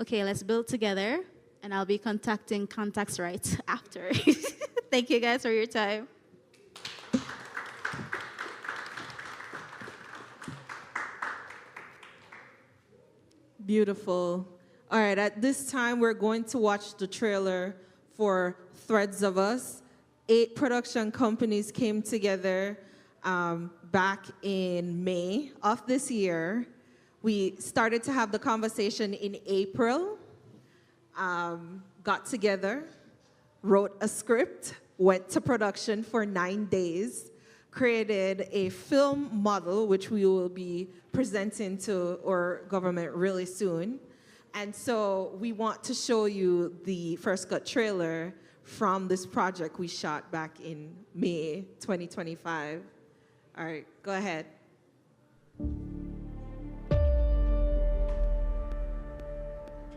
Okay, let's build together, and I'll be contacting contacts right after. Thank you guys for your time. Beautiful. All right, at this time, we're going to watch the trailer for Threads of Us. 8 production companies came together back in May of this year. We started to have the conversation in April, got together, wrote a script, went to production for 9 days, created a film model, which we will be presenting to our government really soon. And so we want to show you the first cut trailer from this project we shot back in May 2025. All right, go ahead.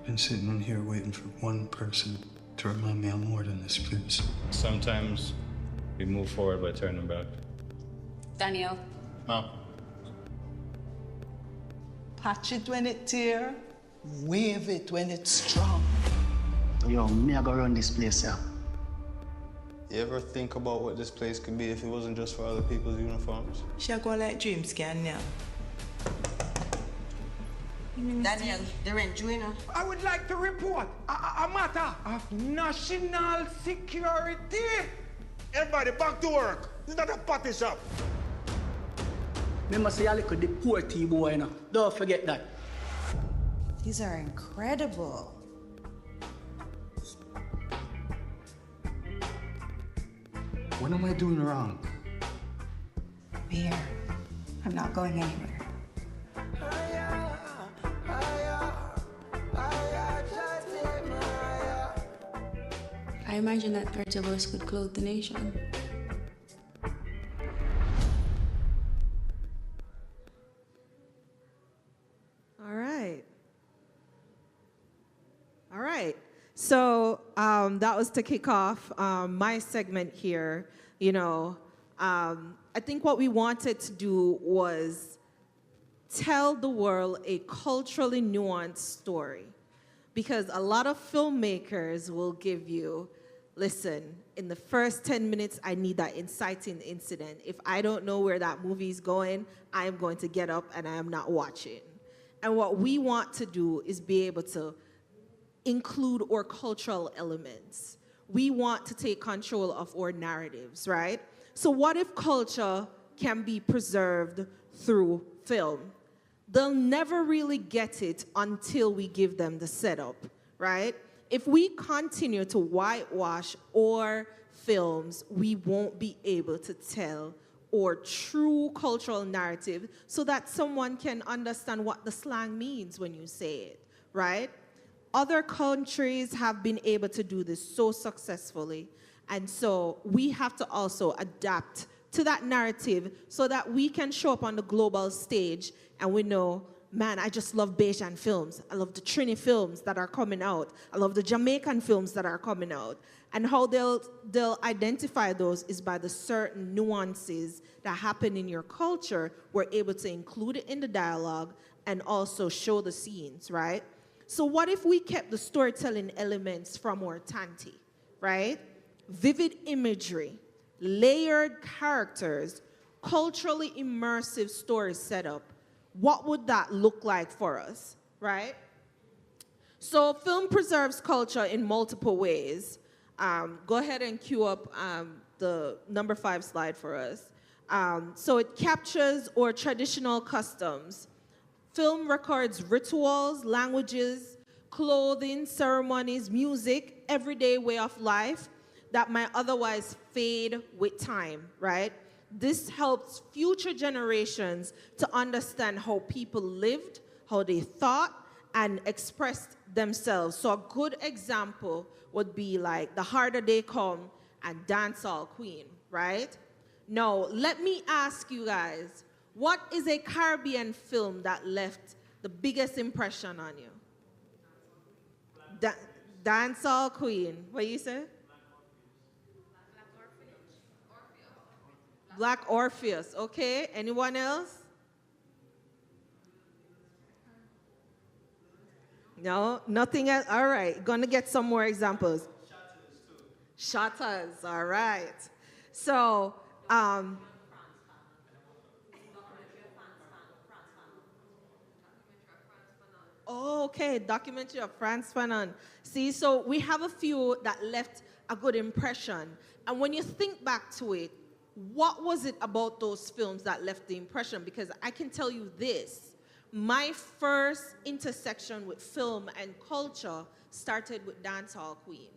Been sitting in here waiting for one person to remind me I'm more than this place. Sometimes we move forward by turning back. Daniel. Mom. Patch it when it's tear, wave it when it's strong. Yo, me I go run this place, yeah. You ever think about what this place could be if it wasn't just for other people's uniforms? She go like dream scan now. Daniel, the rent, Joanna. I would like to report a matter of national security. Everybody back to work. It's not a party shop. Remember say I look at the poor T-boy, you know. Don't forget that. These are incredible. What am I doing wrong? Here. I'm not going anywhere. I imagine that part of us could clothe the nation. All right. So that was to kick off my segment here. You know, I think what we wanted to do was tell the world a culturally nuanced story. Because a lot of filmmakers will give you, listen, in the first 10 minutes, I need that inciting incident. If I don't know where that movie is going, I am going to get up and I am not watching. And what we want to do is be able to include our cultural elements. We want to take control of our narratives, right? So what if culture can be preserved through film? They'll never really get it until we give them the setup, right? If we continue to whitewash our films, we won't be able to tell our true cultural narrative so that someone can understand what the slang means when you say it, right? Other countries have been able to do this so successfully, and so we have to also adapt to that narrative so that we can show up on the global stage and we know, man, I just love Bajan films. I love the Trini films that are coming out. I love the Jamaican films that are coming out. And how they'll identify those is by the certain nuances that happen in your culture. We're able to include it in the dialogue and also show the scenes, right? So what if we kept the storytelling elements from our Tanty, right? Vivid imagery, layered characters, culturally immersive story setup. What would that look like for us, right? So film preserves culture in multiple ways. Go ahead and cue up the number 5 slide for us. So it captures our traditional customs. Film records rituals, languages, clothing, ceremonies, music, everyday way of life that might otherwise fade with time, right? This helps future generations to understand how people lived, how they thought, and expressed themselves. So a good example would be like The Harder They Come and Dancehall Queen, right? Now, let me ask you guys, what is a Caribbean film that left the biggest impression on you? Dancehall Queen. What you say? Black Orpheus. Okay. Anyone else? No, nothing else. All right. Gonna get some more examples. Shutters. All right. So, oh, okay, documentary of Frantz Fanon. See, so we have a few that left a good impression. And when you think back to it, what was it about those films that left the impression? Because I can tell you this, my first intersection with film and culture started with Dancehall Queen.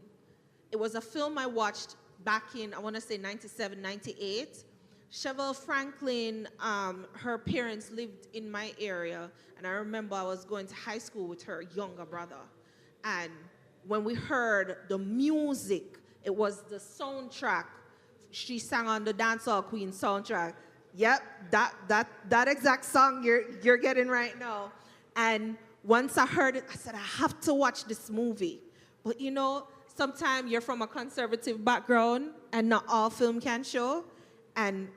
It was a film I watched back in, I want to say 97, 98. Chevelle Franklin, her parents lived in my area, and I remember I was going to high school with her younger brother. And when we heard the music, it was the soundtrack. She sang on the Dancehall Queen soundtrack. Yep, that exact song you're getting right now. And once I heard it, I said, I have to watch this movie. But you know, sometimes you're from a conservative background and not all film can show. And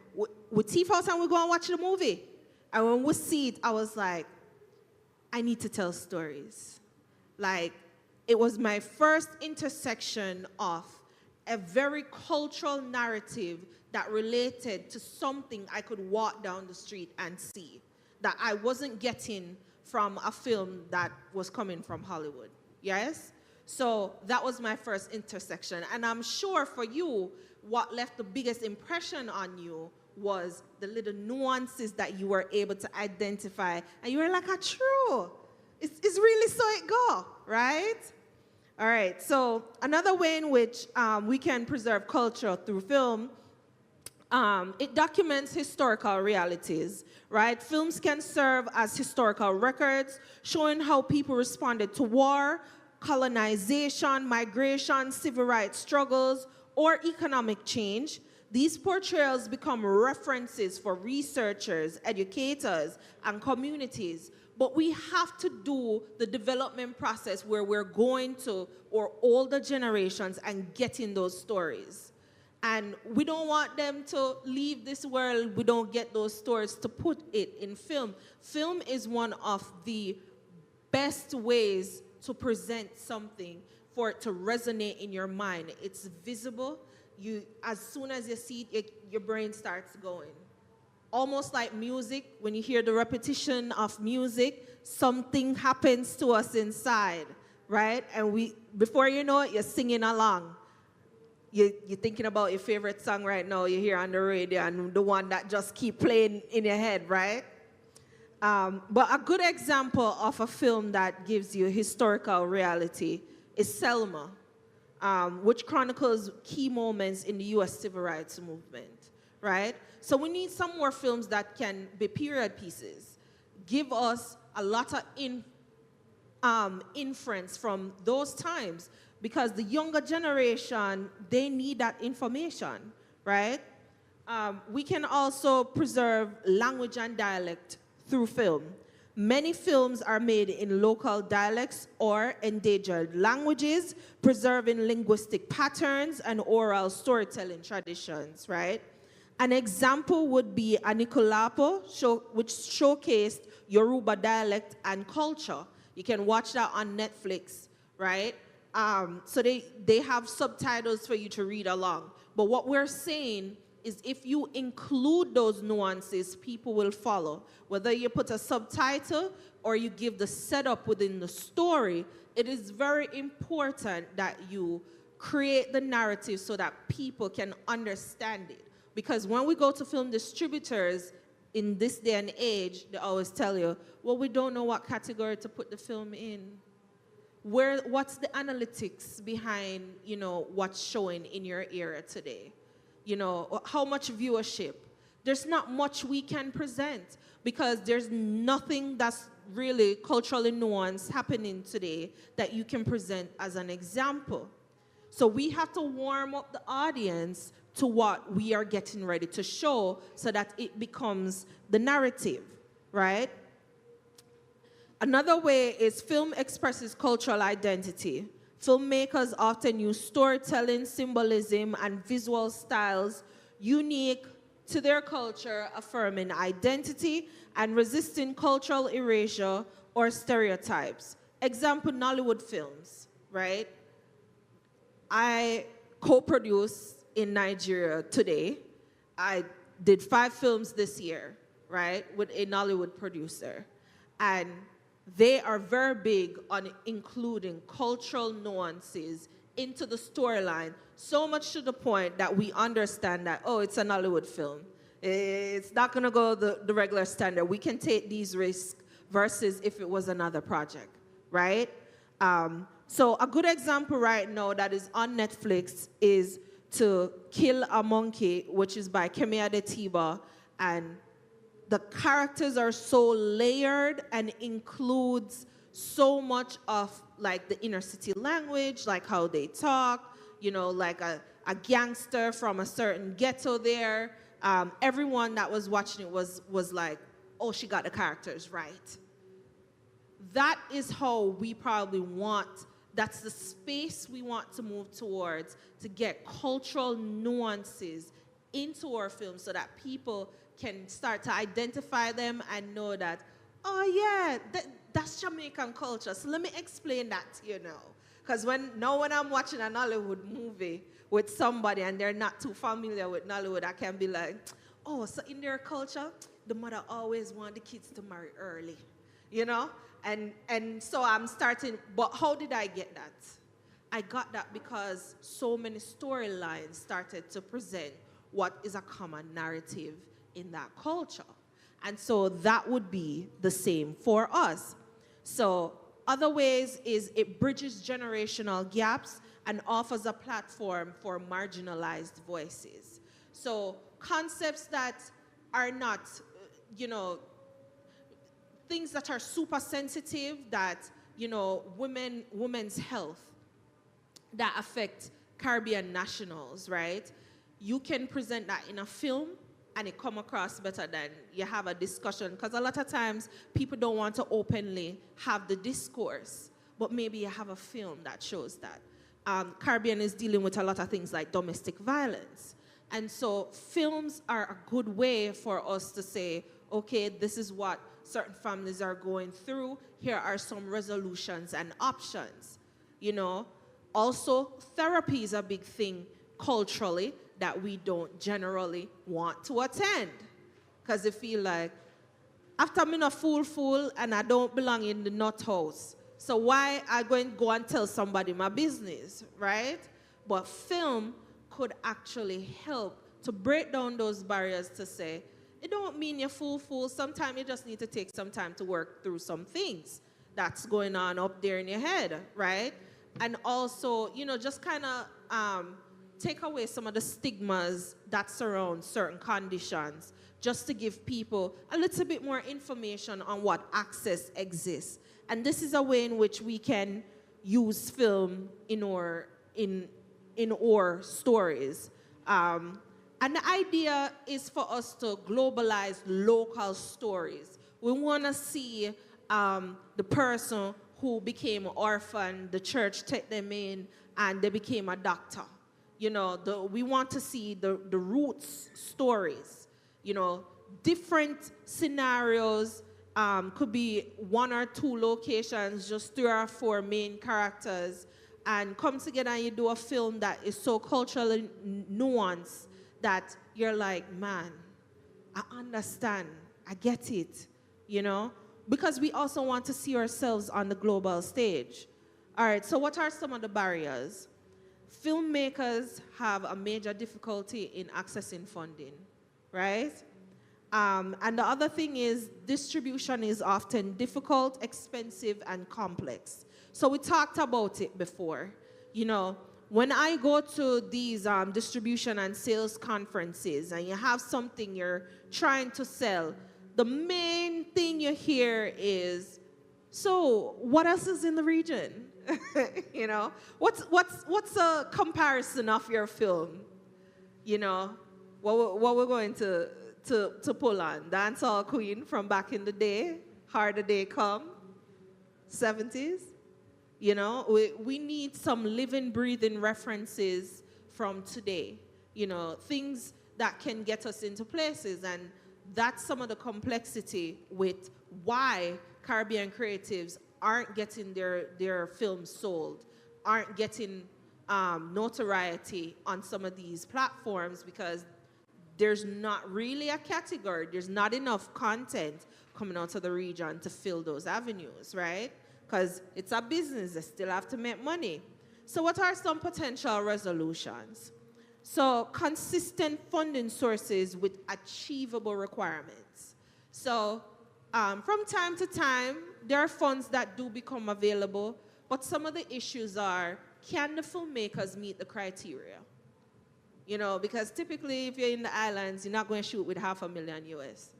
with T-House and we go and watch the movie. And when we see it, I was like, I need to tell stories. Like, it was my first intersection of a very cultural narrative that related to something I could walk down the street and see that I wasn't getting from a film that was coming from Hollywood, yes? So that was my first intersection. And I'm sure for you, what left the biggest impression on you was the little nuances that you were able to identify. And you were like, true. It's really so it go, right? All right, so another way in which we can preserve culture through film, it documents historical realities, right? Films can serve as historical records, showing how people responded to war, colonization, migration, civil rights struggles, or economic change. These portrayals become references for researchers, educators, and communities. But we have to do the development process where we're going to our older generations and getting those stories. And we don't want them to leave this world. We don't get those stories to put it in film. Film is one of the best ways to present something for it to resonate in your mind. It's visible. As soon as you see it, your brain starts going. Almost like music, when you hear the repetition of music, something happens to us inside, right? And before you know it, you're singing along. You're thinking about your favorite song right now you hear on the radio and the one that just keep playing in your head, right? But a good example of a film that gives you historical reality is Selma, which chronicles key moments in the U.S. civil rights movement, right? So we need some more films that can be period pieces, give us a lot of inference from those times, because the younger generation, they need that information, right? We can also preserve language and dialect through film. Many films are made in local dialects or endangered languages, preserving linguistic patterns and oral storytelling traditions, right? An example would be Anikulapo, which showcased Yoruba dialect and culture. You can watch that on Netflix, right? So they have subtitles for you to read along. But what we're saying is if you include those nuances, people will follow. Whether you put a subtitle or you give the setup within the story, it is very important that you create the narrative so that people can understand it. Because when we go to film distributors in this day and age, they always tell you, well, we don't know what category to put the film in. What's the analytics behind, what's showing in your area today? How much viewership? There's not much we can present because there's nothing that's really culturally nuanced happening today that you can present as an example. So we have to warm up the audience to what we are getting ready to show so that it becomes the narrative, right? Another way is film expresses cultural identity. Filmmakers often use storytelling, symbolism, and visual styles unique to their culture, affirming identity and resisting cultural erasure or stereotypes. Example, Nollywood films, right? I co-produce in Nigeria today. I did 5 films this year, right, with a Nollywood producer. And they are very big on including cultural nuances into the storyline, so much to the point that we understand that, oh, it's an Hollywood film. It's not going to go the regular standard. We can take these risks versus if it was another project, right? So a good example right now that is on Netflix is To Kill a Monkey, which is by Kemi Adetiba, and the characters are so layered and includes so much of like the inner city language, like how they talk, you know, like a gangster from a certain ghetto there. Everyone that was watching it was like, oh, she got the characters right. That is how we probably want, that's the space we want to move towards, to get cultural nuances into our films so that people can start to identify them and know that, oh yeah, that's Jamaican culture. So let me explain that to you now. Because when I'm watching an Hollywood movie with somebody and they're not too familiar with Nollywood, I can be like, oh, so in their culture, the mother always wanted the kids to marry early, you know? And so I'm starting, but how did I get that? I got that because so many storylines started to present what is a common narrative in that culture. And so that would be the same for us. So other ways is it bridges generational gaps and offers a platform for marginalized voices. So concepts that are not, you know, things that are super sensitive, that, you know, women's health, that affect Caribbean nationals, right? You can present that in a film and it come across better than you have a discussion, because a lot of times people don't want to openly have the discourse, but maybe you have a film that shows that. Caribbean is dealing with a lot of things like domestic violence. And so films are a good way for us to say, okay, this is what certain families are going through. Here are some resolutions and options, you know. Also, therapy is a big thing culturally that we don't generally want to attend. Because they feel like, after I'm in a fool and I don't belong in the nut house, so why I going to go and tell somebody my business, right? But film could actually help to break down those barriers to say, it don't mean you're fool. Sometimes you just need to take some time to work through some things that's going on up there in your head, right? And also, you know, just kind of take away some of the stigmas that surround certain conditions, just to give people a little bit more information on what access exists. And this is a way in which we can use film in our stories. And the idea is for us to globalize local stories. We want to see the person who became an orphan, the church take them in, and they became a doctor. You know, we want to see the roots stories. You know, different scenarios, could be 1 or 2 locations, just 3 or 4 main characters, and come together and you do a film that is so culturally nuanced that you're like, man, I understand, I get it, you know? Because we also want to see ourselves on the global stage. All right, so what are some of the barriers? Filmmakers have a major difficulty in accessing funding, right? And the other thing is distribution is often difficult, expensive, and complex. So we talked about it before. You know, when I go to these distribution and sales conferences and you have something you're trying to sell, the main thing you hear is, so what else is in the region? You know, what's a comparison of your film? You know, what we're going to pull on? Dancehall Queen from back in the day, Harder Day Come, 70s. You know, we need some living, breathing references from today. You know, things that can get us into places, and that's some of the complexity with why Caribbean creatives aren't getting their films sold, aren't getting notoriety on some of these platforms, because there's not really a category, there's not enough content coming out of the region to fill those avenues, right? Because it's a business, they still have to make money. So what are some potential resolutions? So consistent funding sources with achievable requirements. So from time to time, there are funds that do become available, but some of the issues are, can the filmmakers meet the criteria? You know, because typically if you're in the islands, you're not going to shoot with $500,000 US.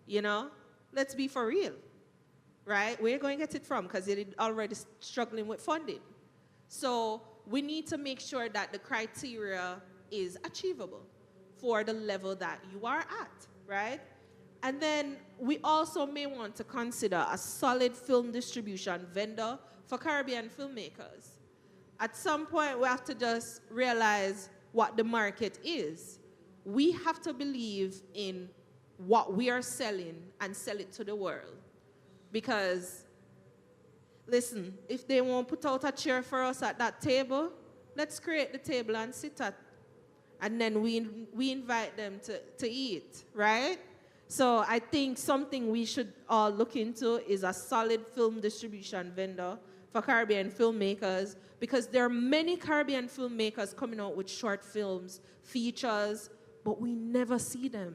You know, let's be for real, right? Where are you going to get it from? Because you're already struggling with funding. So we need to make sure that the criteria is achievable for the level that you are at, right? And then we also may want to consider a solid film distribution vendor for Caribbean filmmakers. At some point, we have to just realize what the market is. We have to believe in what we are selling and sell it to the world. Because, listen, if they won't put out a chair for us at that table, let's create the table and sit at, and then we invite them to eat, right? So I think something we should all look into is a solid film distribution vendor for Caribbean filmmakers, because there are many Caribbean filmmakers coming out with short films, features, but we never see them.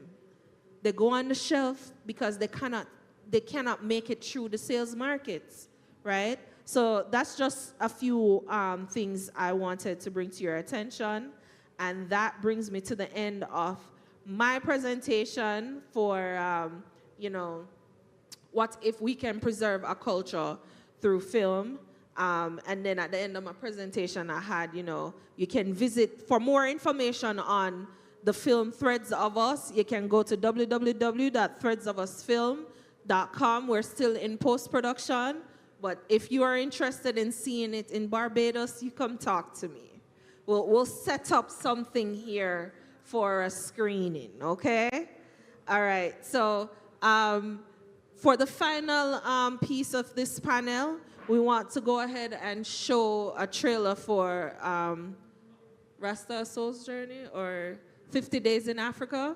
They go on the shelf because they cannot make it through the sales markets, right? So that's just a few things I wanted to bring to your attention. And that brings me to the end of my presentation for, you know, what if we can preserve a culture through film. And then at the end of my presentation, I had, you know, you can visit, for more information on the film Threads of Us, you can go to www.threadsofusfilm.com. We're still in post-production, but if you are interested in seeing it in Barbados, you come talk to me. We'll set up something here for a screening, okay? All right, so for the final piece of this panel, we want to go ahead and show a trailer for Rasta Soul's Journey, or 50 Days in Africa.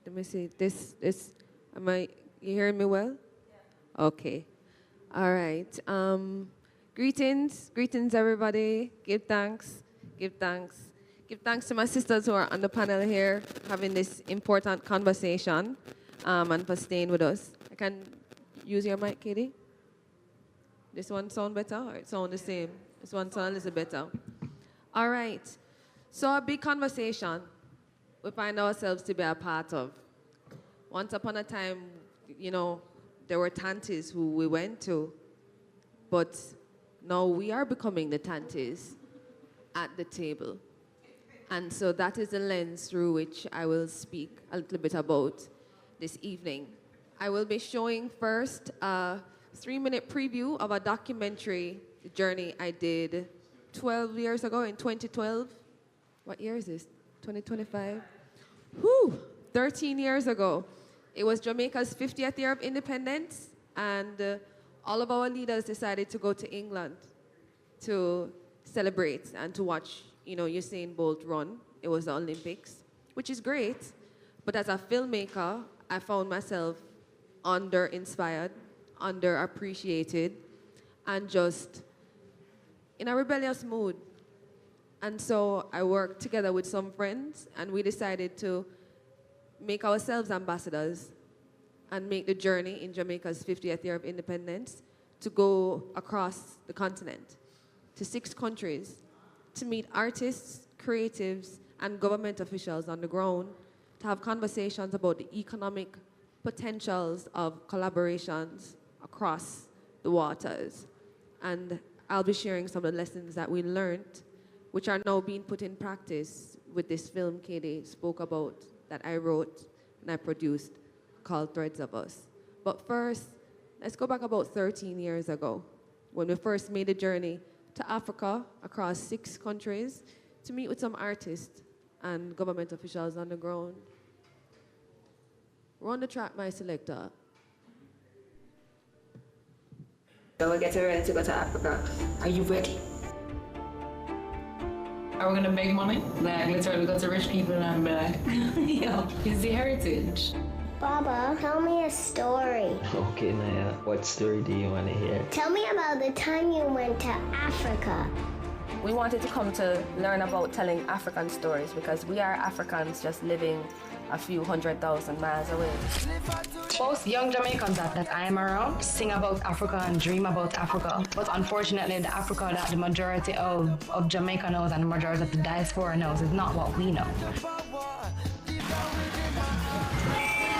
Let me see, this, you hearing me well? Yeah. Okay, all right. Greetings everybody, give thanks. Give thanks to my sisters who are on the panel here having this important conversation and for staying with us. I can use your mic, Katie? This one sound better or it sound the same? This one sound a little better. All right, so a big conversation we find ourselves to be a part of. Once upon a time, you know, there were Tantys who we went to, but now we are becoming the Tantys at the table. And so that is the lens through which I will speak a little bit about this evening. I will be showing first a 3-minute preview of a documentary journey I did 12 years ago in 2012. What year is this? 2025? Whew, 13 years ago. It was Jamaica's 50th year of independence, and all of our leaders decided to go to England to celebrate and to watch, you know, Usain Bolt run. It was the Olympics, which is great. But as a filmmaker, I found myself under-inspired, underappreciated, and just in a rebellious mood. And so I worked together with some friends, and we decided to make ourselves ambassadors and make the journey in Jamaica's 50th year of independence to go across the continent to 6 countries, to meet artists, creatives, and government officials on the ground, to have conversations about the economic potentials of collaborations across the waters. And I'll be sharing some of the lessons that we learned, which are now being put in practice with this film Katie spoke about, that I wrote and I produced, called Threads of Us. But first, let's go back about 13 years ago, when we first made the journey to Africa, across 6 countries, to meet with some artists and government officials on the ground. Run the track, my selector. So we're getting ready to go to Africa. Are you ready? Are we gonna make money? Like literally go to rich people and be like, yo, it's the heritage. Baba, tell me a story. Okay, Naya, what story do you want to hear? Tell me about the time you went to Africa. We wanted to come to learn about telling African stories because we are Africans just living a few 100,000 miles away. Most young Jamaicans that I am around sing about Africa and dream about Africa. But unfortunately, the Africa that the majority of Jamaica knows and the majority of the diaspora knows is not what we know.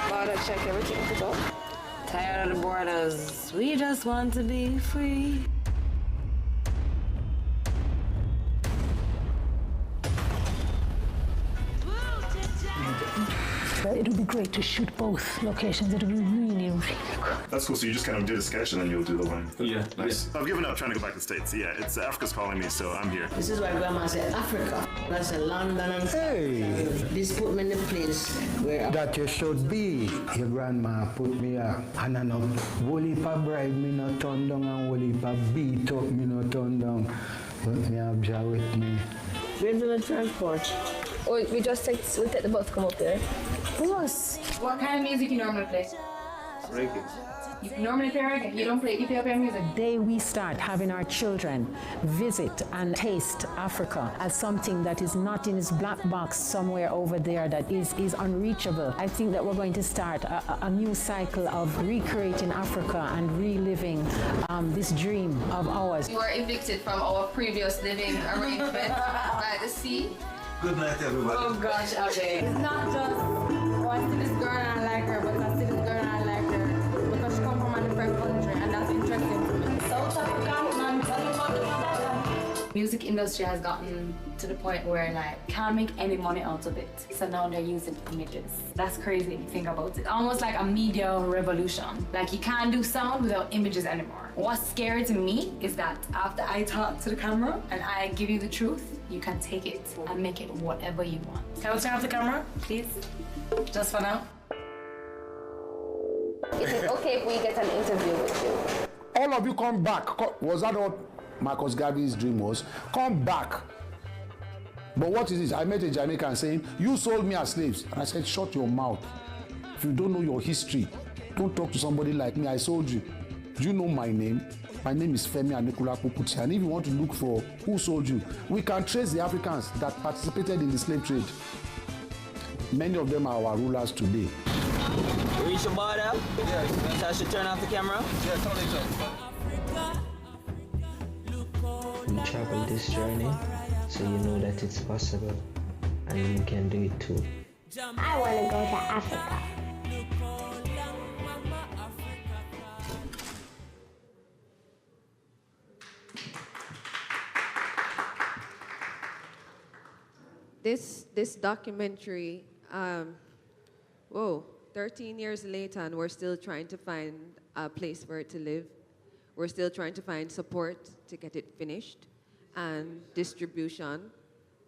Border check, everything to go. Tired of the borders. We just want to be free. It would be great to shoot both locations. It would be really, really good. That's cool. So you just kind of do the sketch and then you'll do the one. Yeah. Nice. I've given up trying to go back to the States. Yeah, it's Africa's calling me, so I'm here. This is why Grandma said Africa. That's a London and hey. This put me in the place where that you should be. Your grandma put me up and I know woolly pa bride me not turn down and woolly pa beat up me not turn down. But me have job with me. Where's the transport? Oh, we take the bus come up there. Bus. What kind of music you normally play? Reggae. You normally play reggae. You don't play Ethiopian music. The day we start having our children visit and taste Africa as something that is not in this black box somewhere over there that is unreachable, I think that we're going to start a new cycle of recreating Africa and reliving this dream of ours. We were evicted from our previous living arrangement by the sea. Good night, everybody. Oh gosh, okay. It's not just, oh, I see this girl and I like her, but I see this girl and I like her because she come from a different country, and that's interesting to me. South Africa, man, tell me about that. Music industry has gotten to the point where like can't make any money out of it. So now they're using images. That's crazy if you think about it. Almost like a media revolution. Like you can't do sound without images anymore. What's scary to me is that after I talk to the camera and I give you the truth, you can take it and make it whatever you want. Can we turn off the camera, please? Just for now. Is it okay if we get an interview with you? All of you come back. Was that what Marcus Garvey's dream was? Come back. But what is this? I met a Jamaican saying, you sold me as slaves. And I said, shut your mouth. If you don't know your history, don't talk to somebody like me. I sold you. Do you know my name? My name is Femi Anikula Pupuchi. And if you want to look for who sold you, we can trace the Africans that participated in the slave trade. Many of them are our rulers today. Reach the border? Yes. So I should turn off the camera? Yeah, totally. We travel this journey so you know that it's possible and you can do it too. I want to go to Africa. This documentary, 13 years later, and we're still trying to find a place for it to live. We're still trying to find support to get it finished and distribution.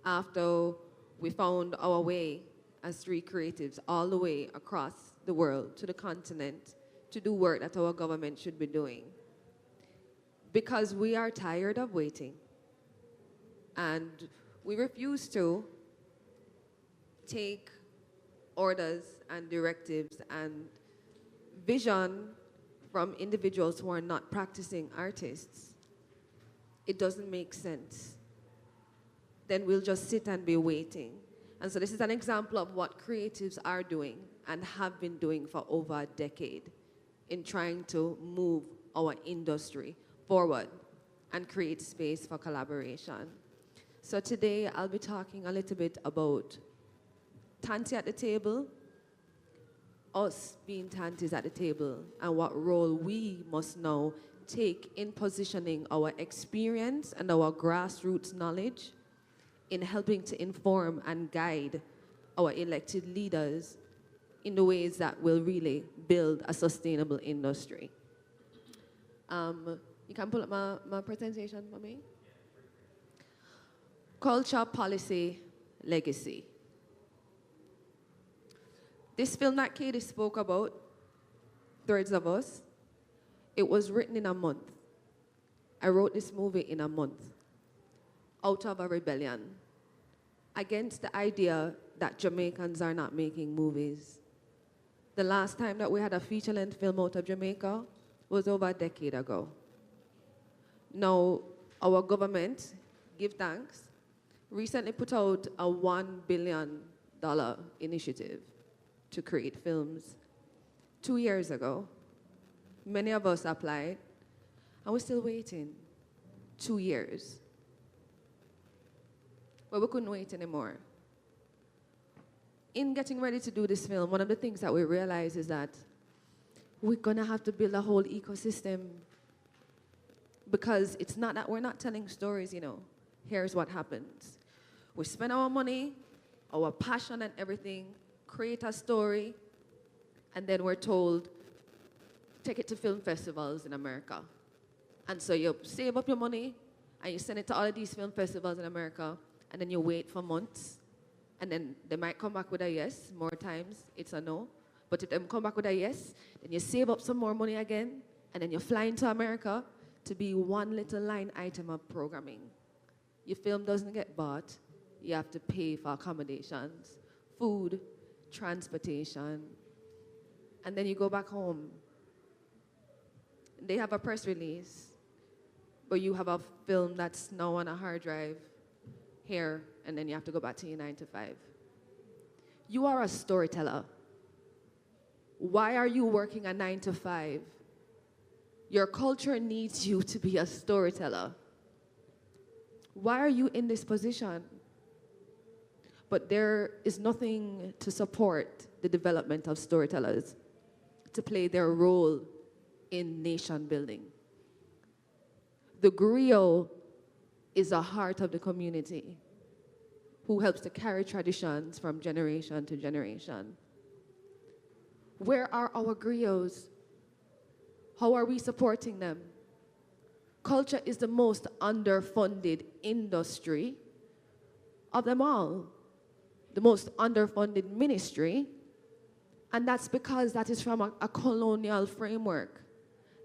After we found our way as three creatives all the way across the world to the continent to do work that our government should be doing. Because we are tired of waiting. And we refuse to take orders and directives and vision from individuals who are not practicing artists. It doesn't make sense. Then we'll just sit and be waiting. And so this is an example of what creatives are doing and have been doing for over a decade in trying to move our industry forward and create space for collaboration. So today I'll be talking a little bit about Tanty at the table, us being Tanties at the table, and what role we must now take in positioning our experience and our grassroots knowledge in helping to inform and guide our elected leaders in the ways that will really build a sustainable industry. You can pull up my presentation for me. Culture, policy, legacy. This film that Katie spoke about, Threads of Us, it was written in a month. I wrote this movie in a month out of a rebellion against the idea that Jamaicans are not making movies. The last time that we had a feature-length film out of Jamaica was over a decade ago. Now, our government give thanks, recently put out a $1 billion initiative to create films. 2 years ago, many of us applied, and we're still waiting. 2 years. But we couldn't wait anymore. In getting ready to do this film, one of the things that we realized is that we're gonna have to build a whole ecosystem, because it's not that we're not telling stories, you know. Here's what happens. We spend our money, our passion and everything, create a story, and then we're told, take it to film festivals in America. And so you save up your money, and you send it to all of these film festivals in America, and then you wait for months, and then they might come back with a yes. More times, it's a no. But if they come back with a yes, then you save up some more money again, and then you fly into America to be one little line item of programming. Your film doesn't get bought. You have to pay for accommodations, food, transportation, and then you go back home. They have a press release, but you have a film that's now on a hard drive here, and then you have to go back to your 9 to 5. You are a storyteller. Why are you working a 9 to 5? Your culture needs you to be a storyteller. Why are you in this position? But there is nothing to support the development of storytellers to play their role in nation building. The griot is a heart of the community who helps to carry traditions from generation to generation. Where are our griots? How are we supporting them? Culture is the most underfunded industry of them all, the most underfunded ministry, and that's because that is from a colonial framework.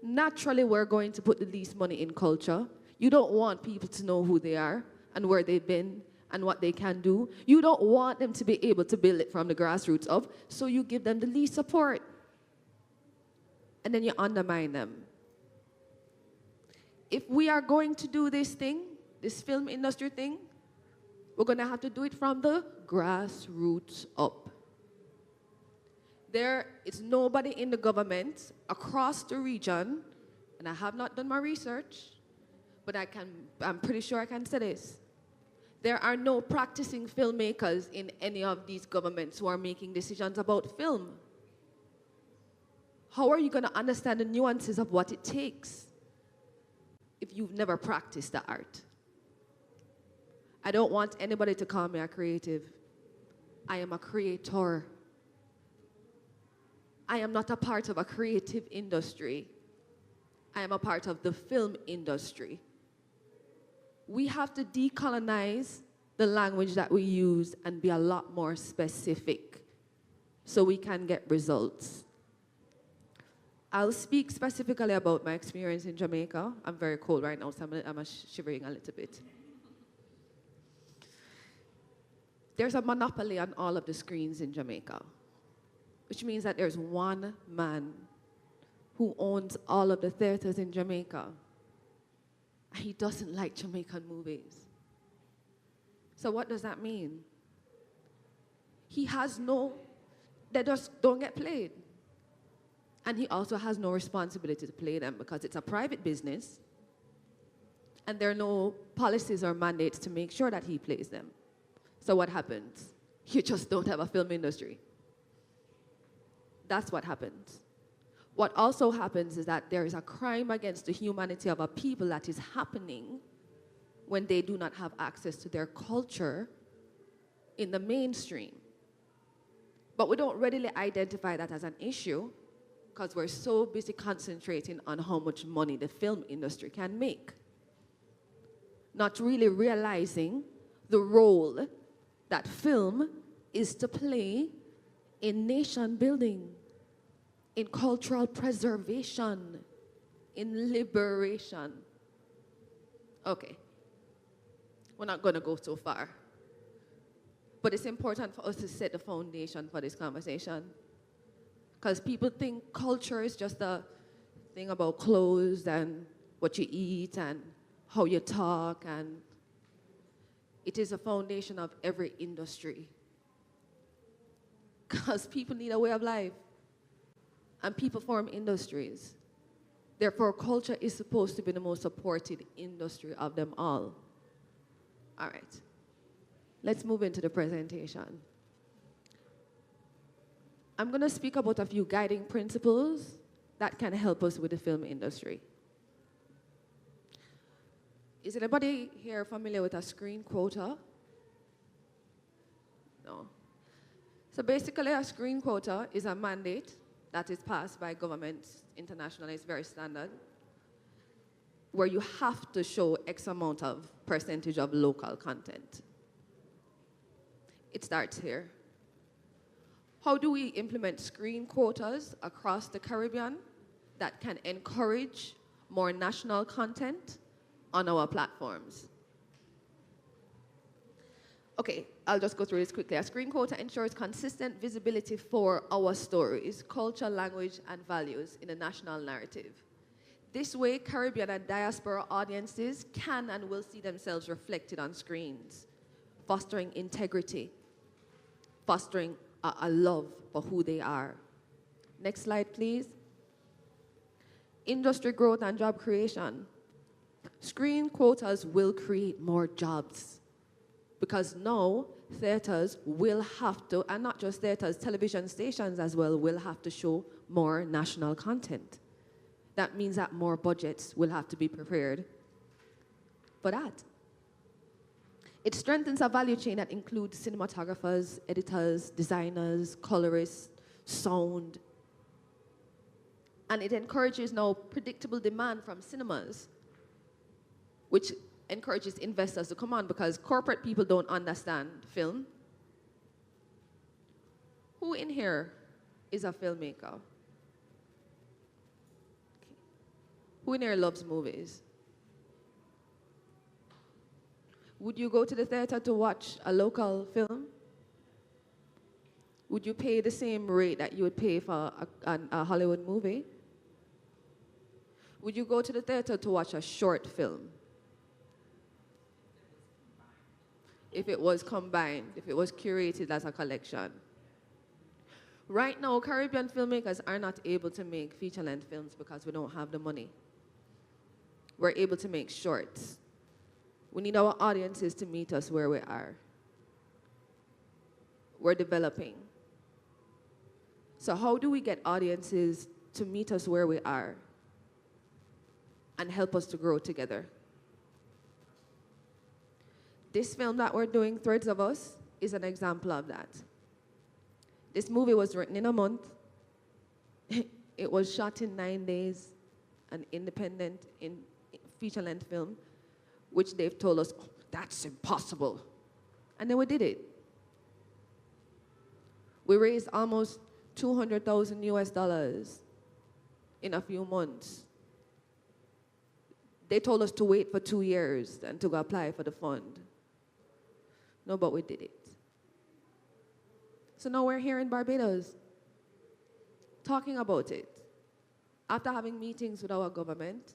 Naturally, we're going to put the least money in culture. You don't want people to know who they are and where they've been and what they can do. You don't want them to be able to build it from the grassroots up, so you give them the least support. And then you undermine them. If we are going to do this thing, this film industry thing, we're going to have to do it from the grassroots up. There is nobody in the government across the region, and I have not done my research, but I'm pretty sure I can say this. There are no practicing filmmakers in any of these governments who are making decisions about film. How are you going to understand the nuances of what it takes if you've never practiced the art? I don't want anybody to call me a creative. I am a creator. I am not a part of a creative industry. I am a part of the film industry. We have to decolonize the language that we use and be a lot more specific so we can get results. I'll speak specifically about my experience in Jamaica. I'm very cold right now, so I'm shivering a little bit. There's a monopoly on all of the screens in Jamaica, which means that there's one man who owns all of the theaters in Jamaica. He doesn't like Jamaican movies. So what does that mean? They just don't get played. And he also has no responsibility to play them because it's a private business and there are no policies or mandates to make sure that he plays them. So what happens? You just don't have a film industry. That's what happens. What also happens is that there is a crime against the humanity of a people that is happening when they do not have access to their culture in the mainstream. But we don't readily identify that as an issue because we're so busy concentrating on how much money the film industry can make, not really realizing the role that film is to play in nation building, in cultural preservation, in liberation. Okay, we're not going to go so far. But it's important for us to set the foundation for this conversation. Because people think culture is just a thing about clothes and what you eat and how you talk. And it is a foundation of every industry. Because people need a way of life, and people form industries. Therefore, culture is supposed to be the most supported industry of them all. All right, let's move into the presentation. I'm going to speak about a few guiding principles that can help us with the film industry. Is anybody here familiar with a screen quota? No. So basically, a screen quota is a mandate that is passed by governments internationally. It's very standard, where you have to show X amount of percentage of local content. It starts here. How do we implement screen quotas across the Caribbean that can encourage more national content on our platforms? Okay, I'll just go through this quickly. A screen quota ensures consistent visibility for our stories, culture, language, and values in a national narrative. This way, Caribbean and diaspora audiences can and will see themselves reflected on screens, fostering integrity, fostering a love for who they are. Next slide, please. Industry growth and job creation. Screen quotas will create more jobs because now theaters will have to, and not just theaters, television stations as well, will have to show more national content. That means that more budgets will have to be prepared for that. It strengthens a value chain that includes cinematographers, editors, designers, colorists, sound. And it encourages now predictable demand from cinemas, which encourages investors to come on because corporate people don't understand film. Who in here is a filmmaker? Okay. Who in here loves movies? Would you go to the theater to watch a local film? Would you pay the same rate that you would pay for a Hollywood movie? Would you go to the theater to watch a short film? If it was combined, if it was curated as a collection. Right now, Caribbean filmmakers are not able to make feature-length films because we don't have the money. We're able to make shorts. We need our audiences to meet us where we are. We're developing. So how do we get audiences to meet us where we are and help us to grow together? This film that we're doing, Threads of Us, is an example of that. This movie was written in a month. It was shot in 9 days, an independent feature-length film, which they've told us, oh, that's impossible. And then we did it. We raised almost $200,000 US in a few months. They told us to wait for 2 years and to go apply for the fund. No, but we did it. So now we're here in Barbados talking about it after having meetings with our government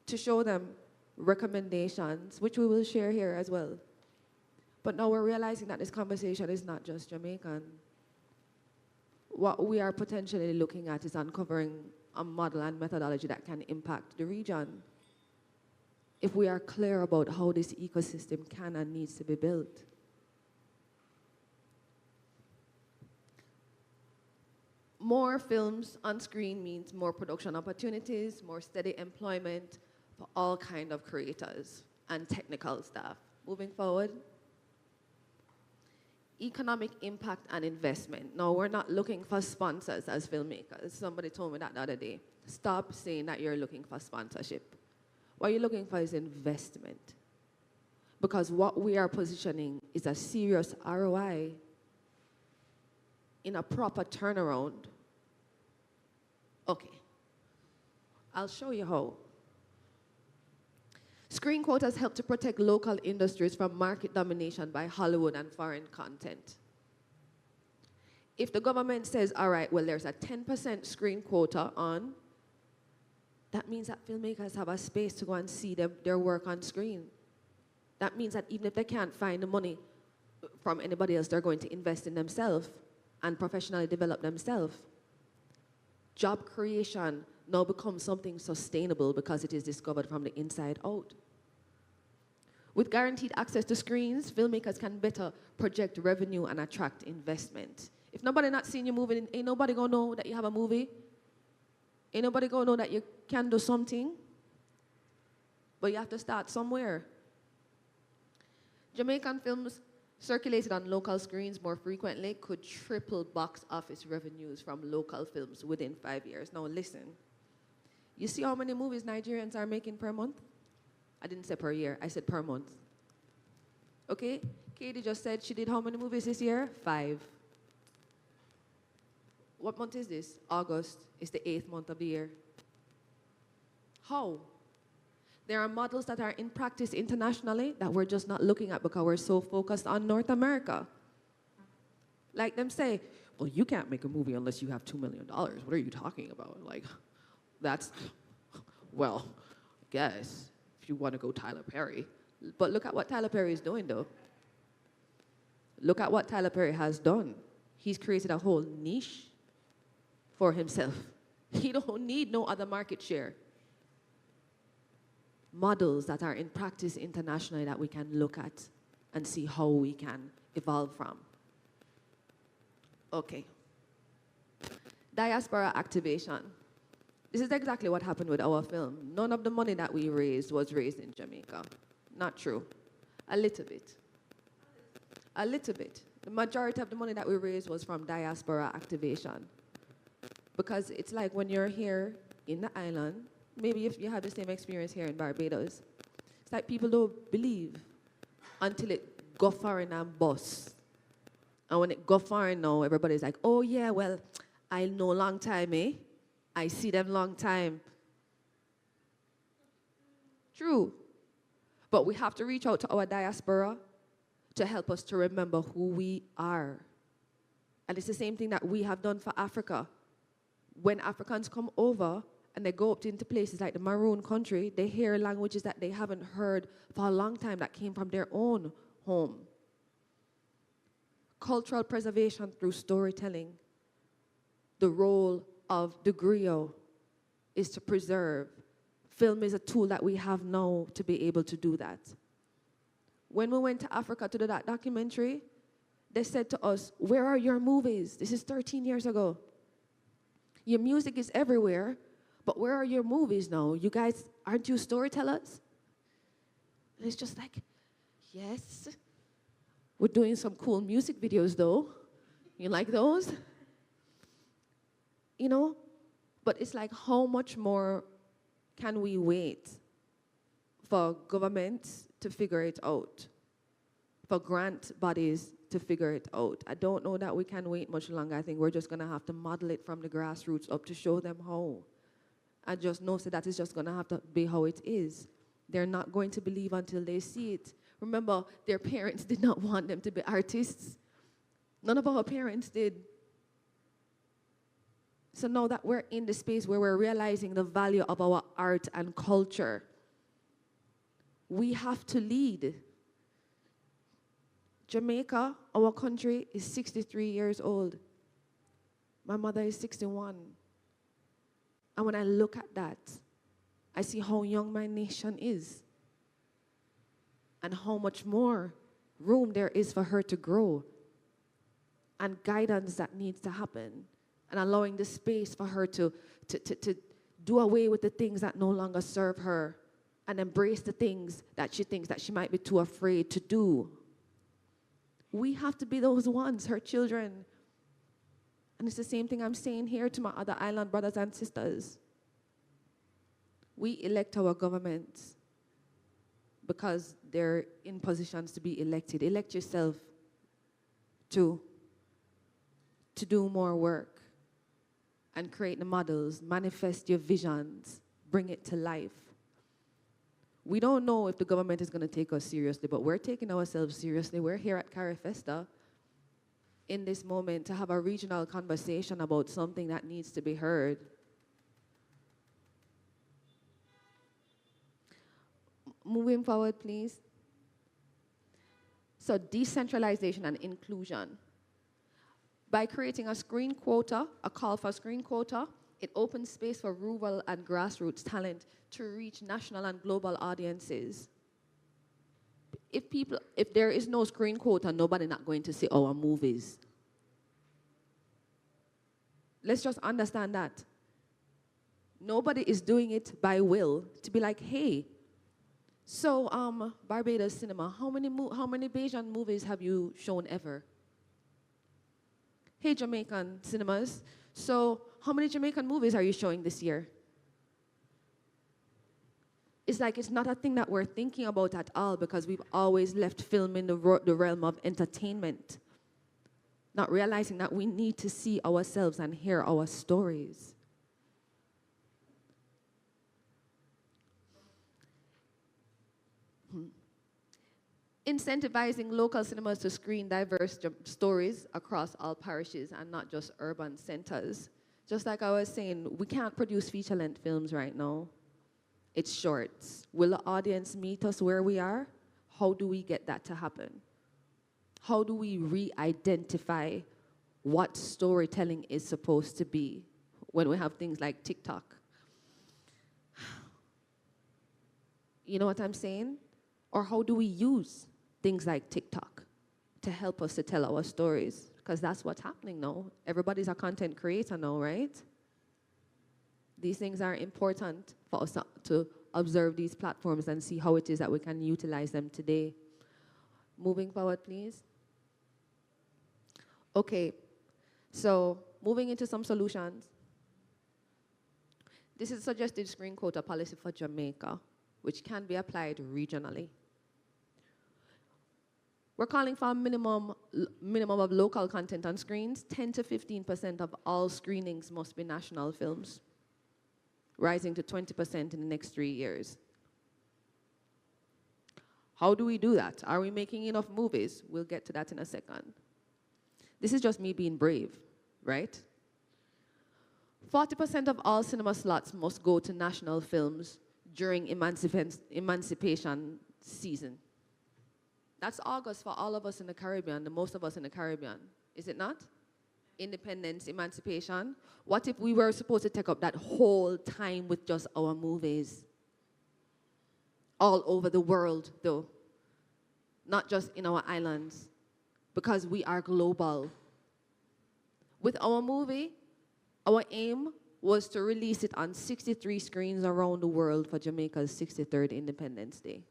to show them recommendations, which we will share here as well. But now we're realizing that this conversation is not just Jamaican. What we are potentially looking at is uncovering a model and methodology that can impact the region if we are clear about how this ecosystem can and needs to be built. More films on screen means more production opportunities, more steady employment for all kinds of creators and technical staff. Moving forward. Economic impact and investment. Now, we're not looking for sponsors as filmmakers. Somebody told me that the other day. Stop saying that you're looking for sponsorship. What you're looking for is investment. Because what we are positioning is a serious ROI in a proper turnaround. Okay. I'll show you how. Screen quotas help to protect local industries from market domination by Hollywood and foreign content. If the government says, all right, well, there's a 10% screen quota on, that means that filmmakers have a space to go and see their work on screen. That means that even if they can't find the money from anybody else, they're going to invest in themselves and professionally develop themselves. Job creation now becomes something sustainable because it is discovered from the inside out. With guaranteed access to screens, filmmakers can better project revenue and attract investment. If nobody not seeing you moving, ain't nobody gonna know that you have a movie. Ain't nobody gonna know that you can do something. But you have to start somewhere. Jamaican films circulated on local screens more frequently could triple box office revenues from local films within 5 years. Now listen, you see how many movies Nigerians are making per month? I didn't say per year, I said per month. Okay, Katie just said she did how many movies this year? 5. What month is this? August. It's the 8th month of the year. How? There are models that are in practice internationally that we're just not looking at because we're so focused on North America. Like them say, well, you can't make a movie unless you have $2 million. What are you talking about? Like, that's, well, I guess, if you want to go Tyler Perry. But look at what Tyler Perry is doing, though. Look at what Tyler Perry has done. He's created a whole niche for himself. He don't need no other market share. Models that are in practice internationally that we can look at and see how we can evolve from. Okay. Diaspora activation. This is exactly what happened with our film. None of the money that we raised was raised in Jamaica. Not true. A little bit. A little bit. The majority of the money that we raised was from diaspora activation. Because it's like when you're here in the island, maybe if you have the same experience here in Barbados, it's like people don't believe until it go foreign and bust. And when it go foreign now, everybody's like, oh yeah, well, I know long time, eh? I see them long time. True. But we have to reach out to our diaspora to help us to remember who we are. And it's the same thing that we have done for Africa. When Africans come over and they go up into places like the Maroon country, they hear languages that they haven't heard for a long time that came from their own home. Cultural preservation through storytelling. The role of the griot is to preserve. Film is a tool that we have now to be able to do that. When we went to Africa to do that documentary, they said to us, where are your movies? This is 13 years ago. Your music is everywhere, but where are your movies now? You guys, aren't you storytellers? And it's just like, yes. We're doing some cool music videos though. You like those? You know? But it's like, how much more can we wait for governments to figure it out? For grant bodies to figure it out? I don't know that we can wait much longer. I think we're just gonna have to model it from the grassroots up to show them how. I just know that is just gonna have to be how it is. They're not going to believe until they see it. Remember, their parents did not want them to be artists. None of our parents did. So now that we're in the space where we're realizing the value of our art and culture, we have to lead. Jamaica, our country, is 63 years old. My mother is 61. And when I look at that, I see how young my nation is and how much more room there is for her to grow and guidance that needs to happen and allowing the space for her to do away with the things that no longer serve her and embrace the things that she thinks that she might be too afraid to do. We have to be those ones, her children. And it's the same thing I'm saying here to my other island brothers and sisters. We elect our governments because they're in positions to be elected. Elect yourself to do more work and create the models, manifest your visions, bring it to life. We don't know if the government is going to take us seriously, but we're taking ourselves seriously. We're here at CARIFEST in this moment to have a regional conversation about something that needs to be heard. Moving forward, please. So decentralization and inclusion. By creating a screen quota, a call for screen quota, it opens space for rural and grassroots talent to reach national and global audiences. If there is no screen quota, nobody not going to see our movies. Let's just understand that. Nobody is doing it by will to be like, hey, so Barbados cinema, how many Bajan movies have you shown ever? Hey, Jamaican cinemas, so how many Jamaican movies are you showing this year? It's like it's not a thing that we're thinking about at all because we've always left film in the realm of entertainment, not realizing that we need to see ourselves and hear our stories. Incentivizing local cinemas to screen diverse stories across all parishes and not just urban centers. Just like I was saying, we can't produce feature-length films right now. It's shorts. Will the audience meet us where we are? How do we get that to happen? How do we re-identify what storytelling is supposed to be when we have things like TikTok? You know what I'm saying? Or how do we use things like TikTok to help us to tell our stories? Because that's what's happening now. Everybody's a content creator now, right? These things are important for us to observe these platforms and see how it is that we can utilize them today. Moving forward, please. Okay, so moving into some solutions. This is suggested screen quota policy for Jamaica, which can be applied regionally. We're calling for a minimum of local content on screens. 10 to 15% of all screenings must be national films, rising to 20% in the next 3 years. How do we do that? Are we making enough movies? We'll get to that in a second. This is just me being brave, right? 40% of all cinema slots must go to national films during emancipation season. That's August for all of us in the Caribbean, the most of us in the Caribbean, is it not? Independence, emancipation. What if we were supposed to take up that whole time with just our movies? All over the world, though. Not just in our islands, because we are global. With our movie, our aim was to release it on 63 screens around the world for Jamaica's 63rd Independence Day.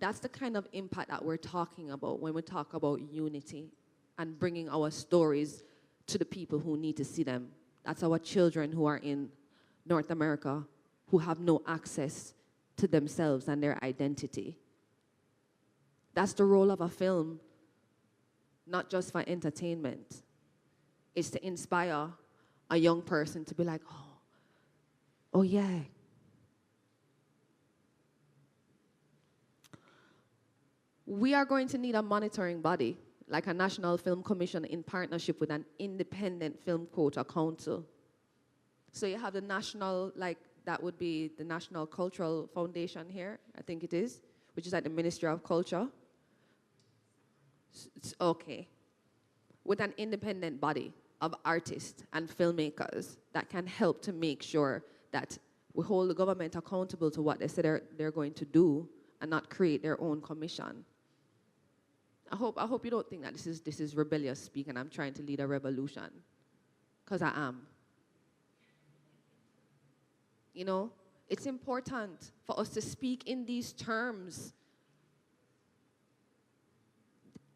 That's the kind of impact that we're talking about when we talk about unity and bringing our stories to the people who need to see them. That's our children who are in North America who have no access to themselves and their identity. That's the role of a film, not just for entertainment. It's to inspire a young person to be like, oh yeah. We are going to need a monitoring body, like a National Film Commission in partnership with an independent film quota council. So you have the national, like that would be the National Cultural Foundation here, I think it is, which is at the Ministry of Culture. Okay. With an independent body of artists and filmmakers that can help to make sure that we hold the government accountable to what they say they're going to do and not create their own commission. I hope you don't think that this is rebellious speaking. I'm trying to lead a revolution, because I am. You know, it's important for us to speak in these terms.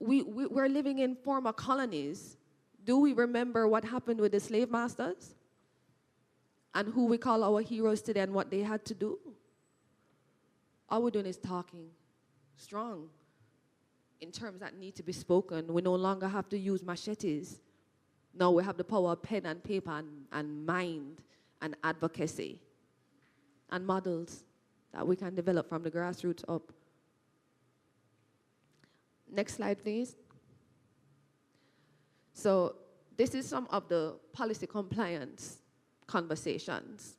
We're living in former colonies. Do we remember what happened with the slave masters? And who we call our heroes today and what they had to do? All we're doing is talking strong in terms that need to be spoken. We no longer have to use machetes. Now we have the power of pen and paper and mind and advocacy and models that we can develop from the grassroots up. Next slide, please. So this is some of the policy compliance conversations.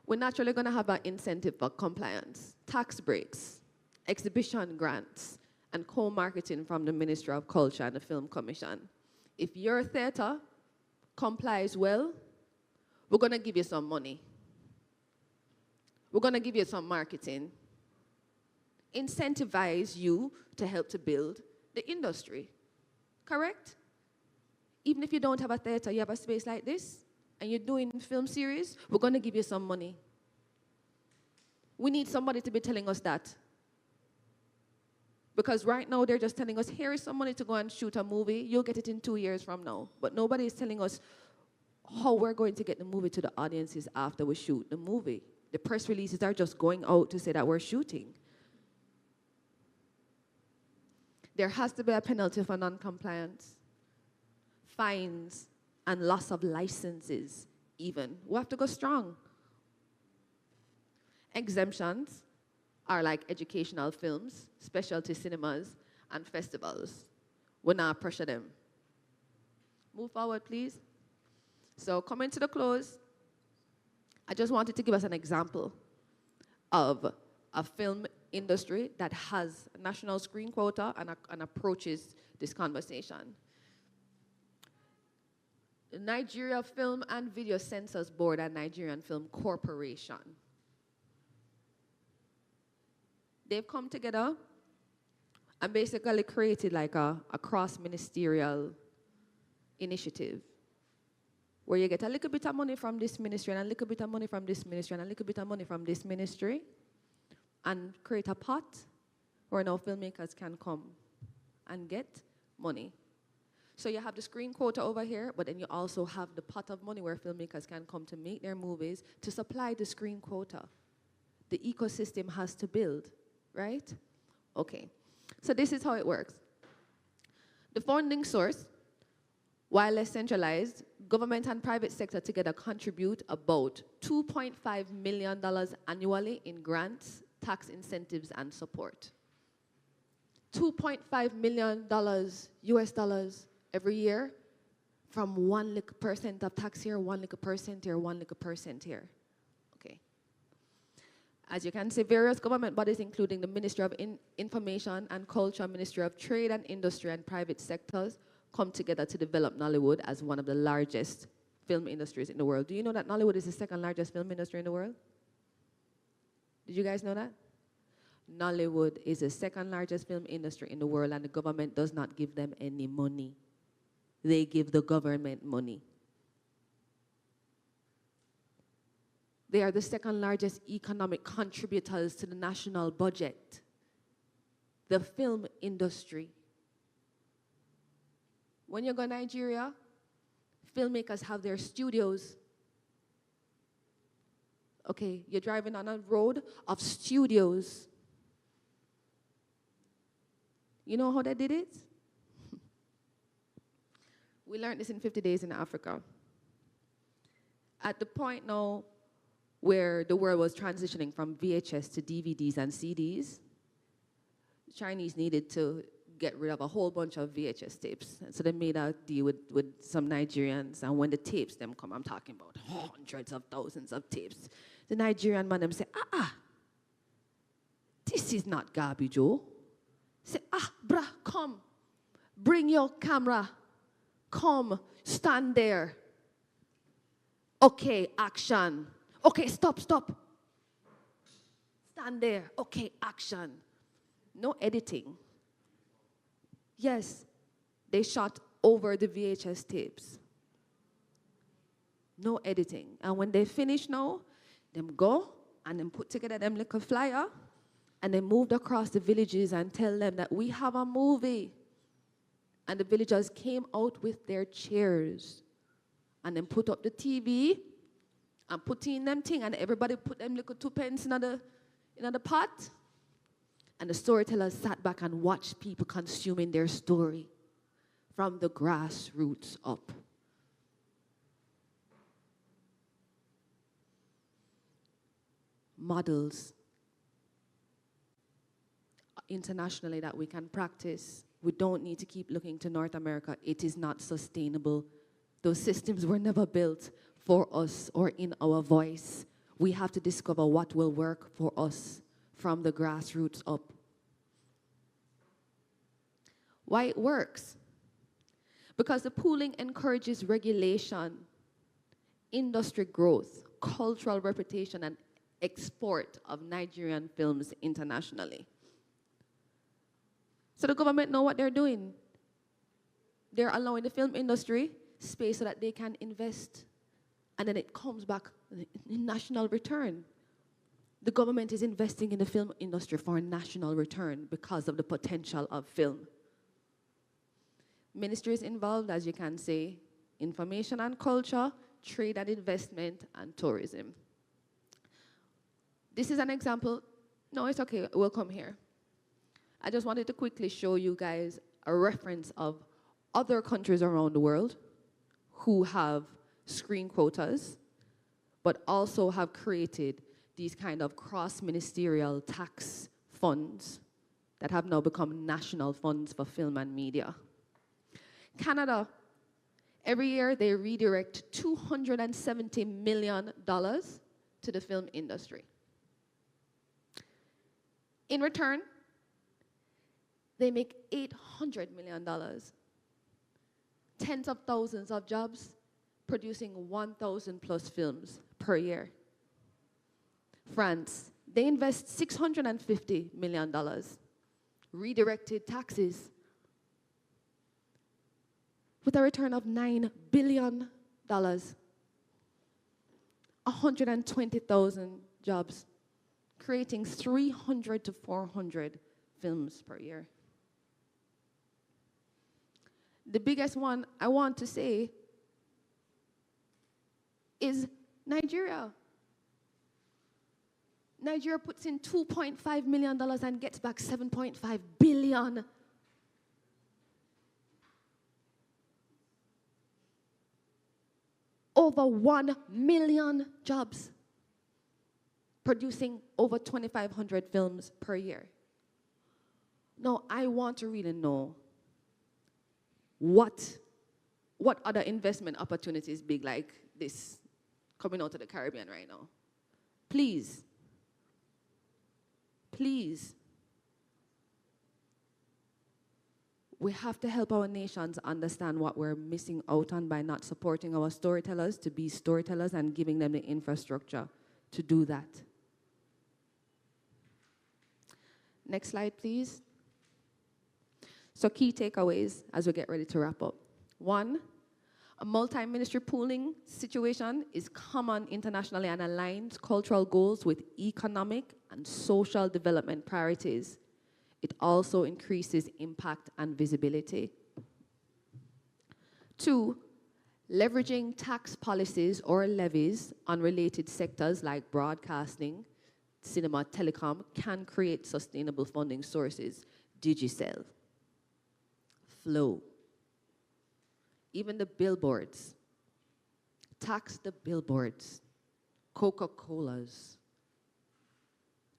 We're naturally going to have an incentive for compliance. Tax breaks. exhibition grants, and co-marketing from the Ministry of Culture and the Film Commission. If your theater complies well, we're going to give you some money. We're going to give you some marketing. Incentivize you to help to build the industry. Correct? Even if you don't have a theater, you have a space like this, and you're doing film series, we're going to give you some money. We need somebody to be telling us that. Because right now, they're just telling us, here is some money to go and shoot a movie. You'll get it in 2 years from now. But nobody is telling us how we're going to get the movie to the audiences after we shoot the movie. The press releases are just going out to say that we're shooting. There has to be a penalty for non-compliance, fines, and loss of licenses even. We have to go strong. Exemptions are like educational films, specialty cinemas, and festivals. We're not pressure them. Move forward, please. So coming to the close, I just wanted to give us an example of a film industry that has a national screen quota and approaches this conversation. The Nigeria Film and Video Censors Board and Nigerian Film Corporation. They've come together and basically created like a cross-ministerial initiative where you get a little bit of money from this ministry and a little bit of money from this ministry and a little bit of money from this ministry and create a pot where now filmmakers can come and get money. So you have the screen quota over here, but then you also have the pot of money where filmmakers can come to make their movies to supply the screen quota. The ecosystem has to build, right? Okay, so this is how it works. The funding source, while less centralized, government and private sector together contribute about $2.5 million annually in grants, tax incentives, and support. $2.5 million US dollars every year from 1% of tax here, 1% here, 1% here. Okay. As you can see, various government bodies, including the Ministry of Information and Culture, Ministry of Trade and Industry, and private sectors, come together to develop Nollywood as one of the largest film industries in the world. Do you know that Nollywood is the second largest film industry in the world? Did you guys know that? Nollywood is the second largest film industry in the world, and the government does not give them any money. They give the government money. They are the second largest economic contributors to the national budget. The film industry. When you go to Nigeria, filmmakers have their studios. Okay, you're driving on a road of studios. You know how they did it? We learned this in 50 Days in Africa. At the point now where the world was transitioning from VHS to DVDs and CDs, the Chinese needed to get rid of a whole bunch of VHS tapes. And so they made a deal with some Nigerians, and when the tapes them come, I'm talking about hundreds of thousands of tapes, the Nigerian man them say, this is not garbage, oh. Say, bruh, come, bring your camera, come, stand there. Okay, action. Okay, stop. Stand there. Okay, action. No editing. Yes, they shot over the VHS tapes. No editing. And when they finish now, them go and then put together them little flyer and they moved across the villages and tell them that we have a movie. And the villagers came out with their chairs and then put up the TV and put in them thing, and everybody put them little 2 pence in the pot. And the storytellers sat back and watched people consuming their story from the grassroots up. Models internationally that we can practice. We don't need to keep looking to North America. It is not sustainable. Those systems were never built for us or in our voice. We have to discover what will work for us from the grassroots up. Why it works? Because the pooling encourages regulation, industry growth, cultural reputation, and export of Nigerian films internationally. So the government know what they're doing. They're allowing the film industry space so that they can invest, and then it comes back in national return. The government is investing in the film industry for a national return because of the potential of film. Ministries involved, as you can say, information and culture, trade and investment, and tourism. This is an example. No, it's okay, we'll come here. I just wanted to quickly show you guys a reference of other countries around the world who have screen quotas, but also have created these kind of cross-ministerial tax funds that have now become national funds for film and media. Canada, every year they redirect $270 million to the film industry. In return, they make $800 million, tens of thousands of jobs, producing 1,000 plus films per year. France, they invest $650 million, redirected taxes, with a return of $9 billion, 120,000 jobs, creating 300 to 400 films per year. The biggest one I want to say is Nigeria. Nigeria puts in $2.5 million and gets back $7.5 billion. Over 1 million jobs, producing over 2,500 films per year. Now, I want to really know what other investment opportunities big like this coming out of the Caribbean right now. Please, please, we have to help our nations understand what we're missing out on by not supporting our storytellers to be storytellers and giving them the infrastructure to do that. Next slide, please. So key takeaways as we get ready to wrap up. 1, a multi-ministry pooling situation is common internationally and aligns cultural goals with economic and social development priorities. It also increases impact and visibility. 2, leveraging tax policies or levies on related sectors like broadcasting, cinema, telecom can create sustainable funding sources. Digicel, Flow, even the billboards. Tax the billboards, Coca-Colas,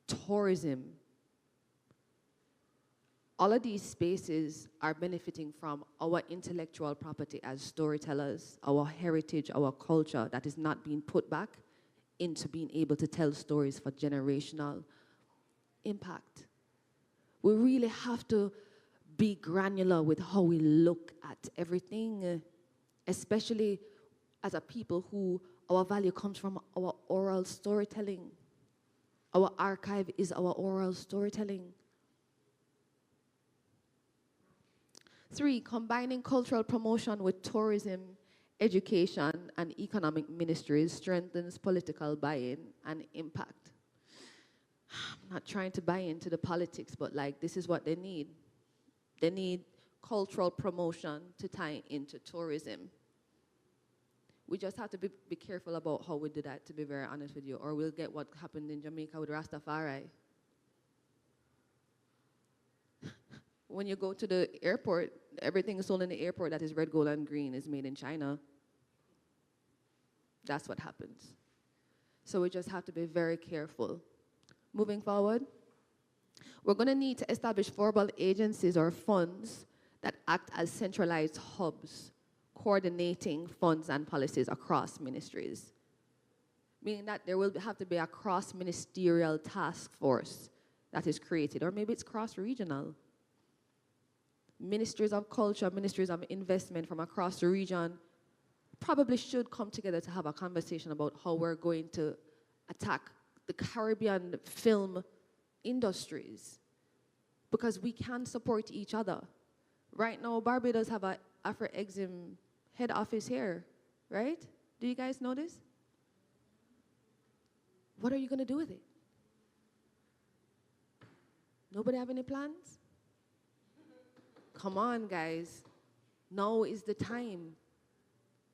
tourism. All of these spaces are benefiting from our intellectual property as storytellers, our heritage, our culture that is not being put back into being able to tell stories for generational impact. We really have to be granular with how we look at everything, especially as a people who our value comes from our oral storytelling. Our archive is our oral storytelling. 3, combining cultural promotion with tourism, education, and economic ministries strengthens political buy-in and impact. I'm not trying to buy into the politics, but like this is what they need. They need cultural promotion to tie into tourism. We just have to be careful about how we do that, to be very honest with you, or we'll get what happened in Jamaica with Rastafari. When you go to the airport, everything sold in the airport that is red, gold, and green is made in China. That's what happens. So we just have to be very careful. Moving forward, we're going to need to establish formal agencies or funds that act as centralized hubs, coordinating funds and policies across ministries, meaning that there will have to be a cross-ministerial task force that is created, or maybe it's cross-regional, ministries of culture, ministries of investment from across the region probably should come together to have a conversation about how we're going to attack the Caribbean film industries, because we can support each other. Right now, Barbados have a Afro-Exim head office here, right? Do you guys know this? What are you going to do with it? Nobody have any plans? Come on, guys. Now is the time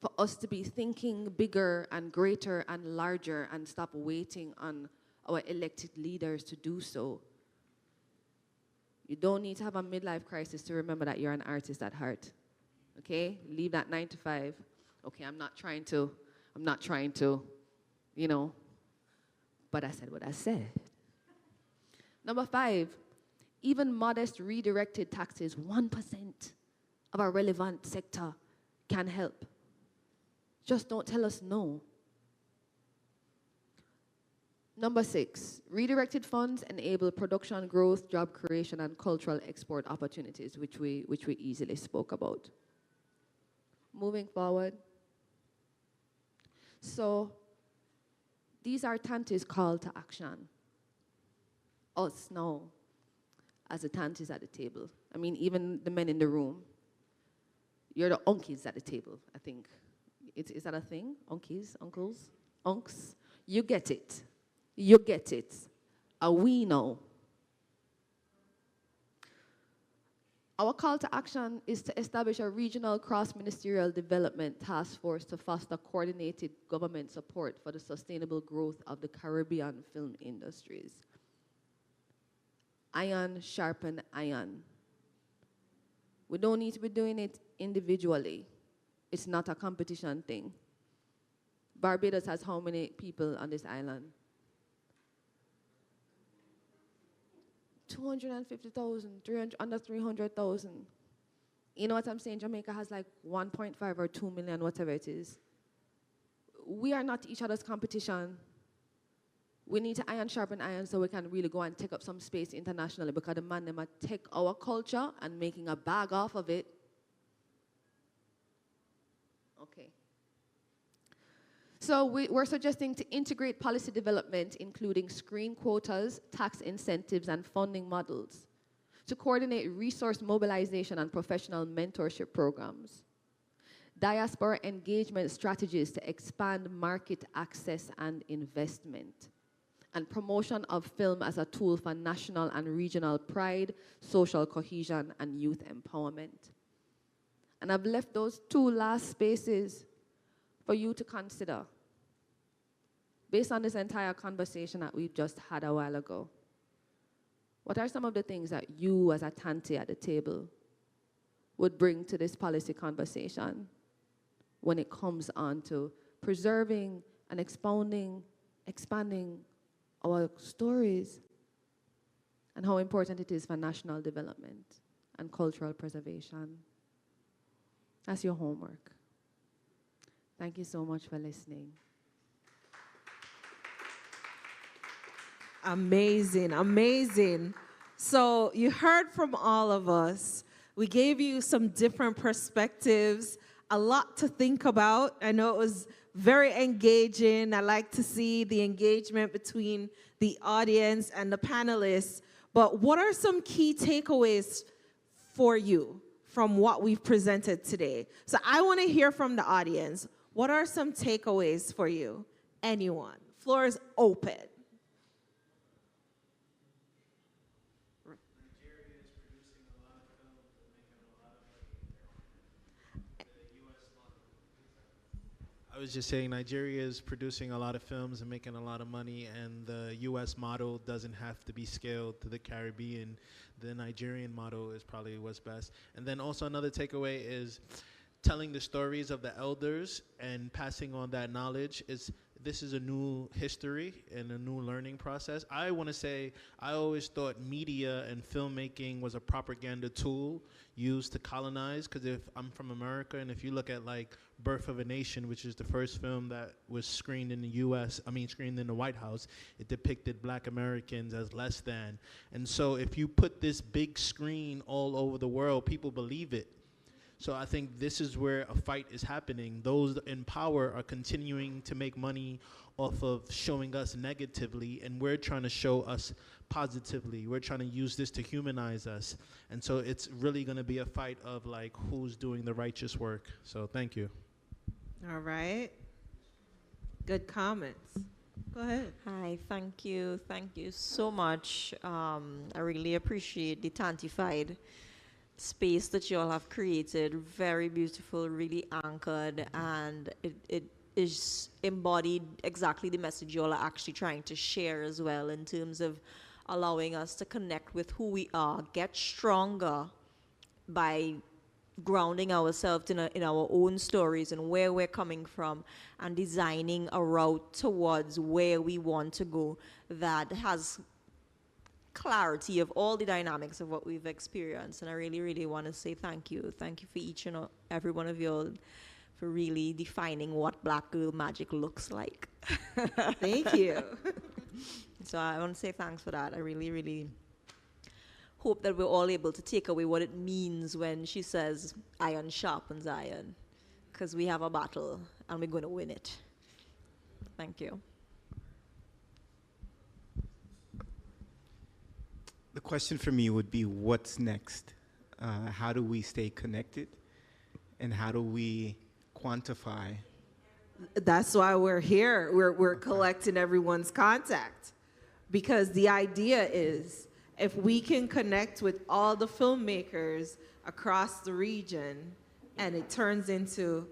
for us to be thinking bigger and greater and larger and stop waiting on our elected leaders to do so. You don't need to have a midlife crisis to remember that you're an artist at heart. Okay? Leave that 9 to 5. Okay, I'm not trying to, you know, but I said what I said. Number 5, even modest redirected taxes, 1% of our relevant sector can help. Just don't tell us no. Number 6, redirected funds enable production growth, job creation, and cultural export opportunities, which we easily spoke about. Moving forward. So, these are Tanty's call to action. Us now, as the Tanties at the table. I mean, even the men in the room. You're the unkies at the table, I think. Is that a thing? Unkies, uncles, unks? You get it. You get it. We know. Our call to action is to establish a regional cross-ministerial development task force to foster coordinated government support for the sustainable growth of the Caribbean film industries. Iron sharpen iron. We don't need to be doing it individually. It's not a competition thing. Barbados has how many people on this island? 250,000, under 300,000. You know what I'm saying? Jamaica has like 1.5 or 2 million, whatever it is. We are not each other's competition. We need to iron sharpen iron so we can really go and take up some space internationally, because the man them take our culture and making a bag off of it. Okay. So we're suggesting to integrate policy development, including screen quotas, tax incentives, and funding models, to coordinate resource mobilization and professional mentorship programs, diaspora engagement strategies to expand market access and investment, and promotion of film as a tool for national and regional pride, social cohesion, and youth empowerment. And I've left those 2 last spaces for you to consider, based on this entire conversation that we've just had a while ago. What are some of the things that you, as a Tanty at the table, would bring to this policy conversation when it comes on to preserving and expanding our stories, and how important it is for national development and cultural preservation? That's your homework. Thank you so much for listening. Amazing, amazing. So you heard from all of us. We gave you some different perspectives, a lot to think about. I know it was very engaging. I like to see the engagement between the audience and the panelists. But what are some key takeaways for you from what we've presented today? So I want to hear from the audience. What are some takeaways for you? Anyone? Floor is open. I was just saying Nigeria is producing a lot of films and making a lot of money, and the U.S. model doesn't have to be scaled to the Caribbean. The Nigerian model is probably what's best. And then also another takeaway is telling the stories of the elders and passing on that knowledge is this is a new history and a new learning process. I want to say I always thought media and filmmaking was a propaganda tool used to colonize, because if I'm from America, and if you look at like Birth of a Nation, which is the first film that was screened in the screened in the White House, it depicted black Americans as less than. And so if you put this big screen all over the world, people believe it. So I think this is where a fight is happening. Those in power are continuing to make money off of showing us negatively, and we're trying to show us positively. We're trying to use this to humanize us. And so it's really going to be a fight of like who's doing the righteous work. So thank you. All right. Good comments. Go ahead. Hi, thank you. Thank you so much. I really appreciate the Tantified space that you all have created. Very beautiful, really anchored, and it is embodied exactly the message you all are actually trying to share as well, in terms of allowing us to connect with who we are, get stronger by grounding ourselves in our own stories and where we're coming from, and designing a route towards where we want to go that has clarity of all the dynamics of what we've experienced. And I really, really want to say thank you. Thank you for each and every one of you all for really defining what Black Girl Magic looks like. Thank you. So I want to say thanks for that. I really, really hope that we're all able to take away what it means when she says iron sharpens iron, because we have a battle and we're going to win it. Thank you. The question for me would be, what's next? How do we stay connected? And how do we quantify? That's why we're here. We're collecting everyone's contact, because the idea is if we can connect with all the filmmakers across the region, and it turns into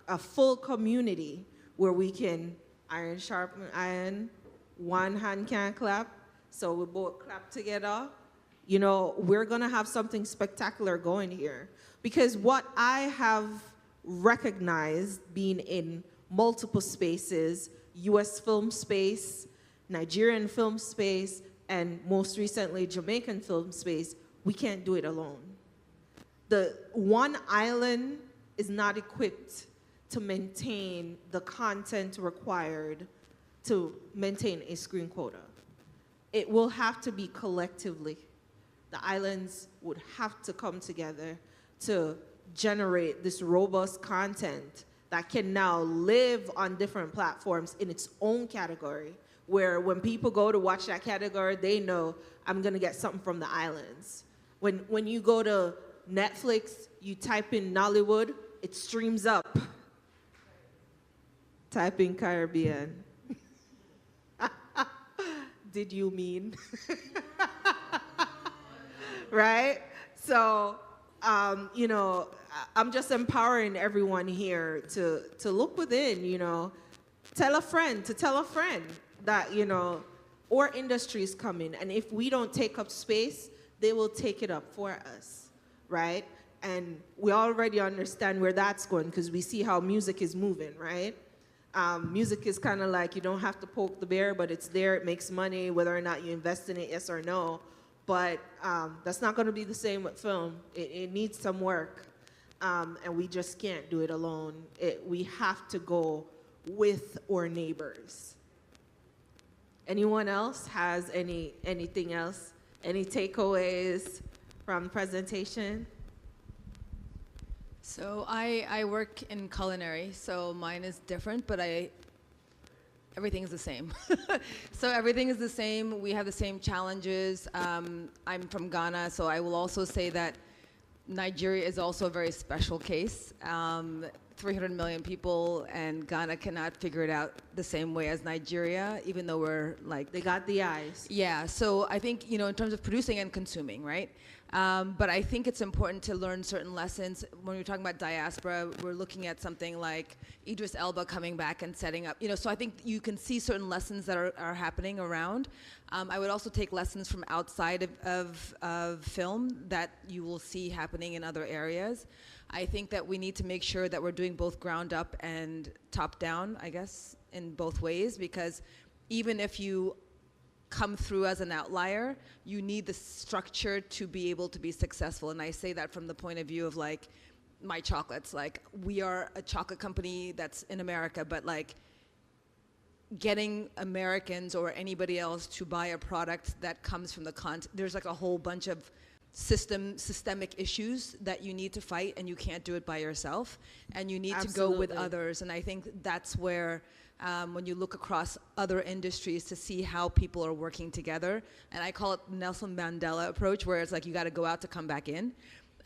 a full community where we can iron sharpen iron, one hand can clap, so we both clap together. You know, we're gonna have something spectacular going here. Because what I have recognized being in multiple spaces, US film space, Nigerian film space, and most recently Jamaican film space, we can't do it alone. The one island is not equipped to maintain the content required to maintain a screen quota. It will have to be collectively. The islands would have to come together to generate this robust content that can now live on different platforms in its own category, where when people go to watch that category, they know I'm gonna get something from the islands. When you go to Netflix, you type in Nollywood, it streams up. Type in Caribbean. Did you mean? Right? So, you know, I'm just empowering everyone here to look within, you know. Tell a friend to tell a friend that, you know, our industry is coming, and if we don't take up space, they will take it up for us, right? And we already understand where that's going, because we see how music is moving, right? Music is kind of like, you don't have to poke the bear, but it's there, it makes money, whether or not you invest in it, yes or no. But that's not going to be the same with film. It needs some work, and we just can't do it alone. We have to go with our neighbors. Anyone else has anything else? Any takeaways from the presentation? So I work in culinary, so mine is different, but everything is the same. So everything is the same. We have the same challenges. I'm from Ghana, so I will also say that Nigeria is also a very special case. 300 million people, and Ghana cannot figure it out the same way as Nigeria, even though we're like... They got the eyes. Yeah, so I think, you know, in terms of producing and consuming, right? But I think it's important to learn certain lessons. When we're talking about diaspora, we're looking at something like Idris Elba coming back and setting up, you know, so I think you can see certain lessons that are happening around. I would also take lessons from outside of film that you will see happening in other areas. I think that we need to make sure that we're doing both ground up and top down, I guess, in both ways, because even if you come through as an outlier, you need the structure to be able to be successful. And I say that from the point of view of like my chocolates. Like, we are a chocolate company that's in America, but like getting Americans or anybody else to buy a product that comes from there's like a whole bunch of systemic issues that you need to fight, and you can't do it by yourself, and you need Absolutely. to go with others. And I think that's where when you look across other industries to see how people are working together, and I call it Nelson Mandela approach, where it's like you got to go out to come back in,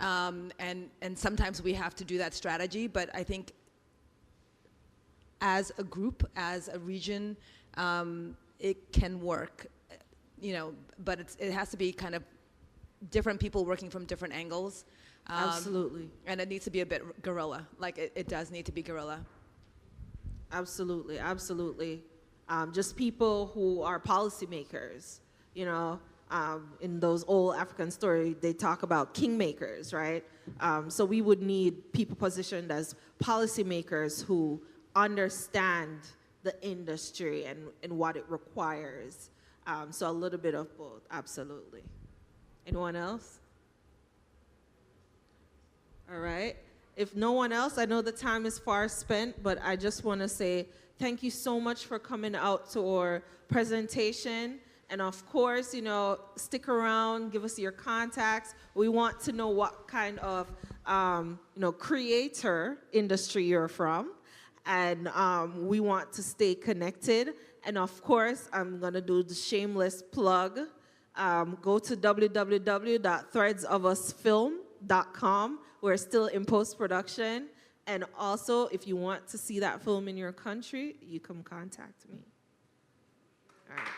and sometimes we have to do that strategy. But I think as a group, as a region, it can work, but it has to be kind of different people working from different angles. Absolutely. And it needs to be a bit guerrilla. Like, it does need to be guerrilla. Absolutely, absolutely. Just people who are policymakers, in those old African stories, they talk about kingmakers, right? So we would need people positioned as policymakers who understand the industry and what it requires. So a little bit of both, absolutely. Anyone else? All right. If no one else, I know the time is far spent, but I just want to say thank you so much for coming out to our presentation. And of course, stick around, give us your contacts. We want to know what kind of, creator industry you're from. And we want to stay connected. And of course, I'm going to do the shameless plug. Go to www.threadsofusfilm.com. We're still in post-production. And also, if you want to see that film in your country, you can contact me. All right.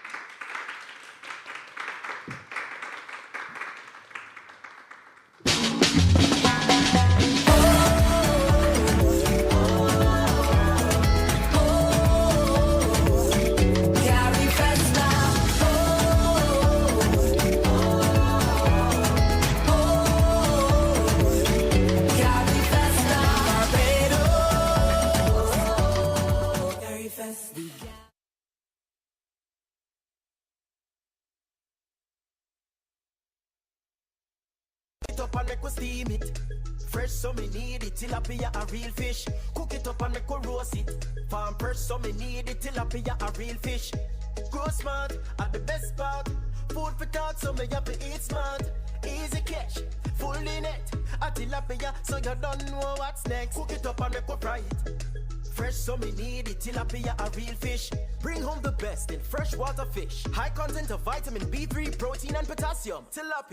Up and make we steam it. Fresh, so me need it. Tilapia a real fish. Cook it up and make we roast it. Farm fresh, so me need it. Tilapia a real fish. Grow smart at the best part. Food for thought, so me have to eat smart. Easy catch, fully net. A tilapia, so you don't know what's next. Cook it up and make we fry it. Fresh, so me need it. Tilapia a real fish. Bring home the best in freshwater fish. High content of vitamin B3, protein and potassium. Tilapia.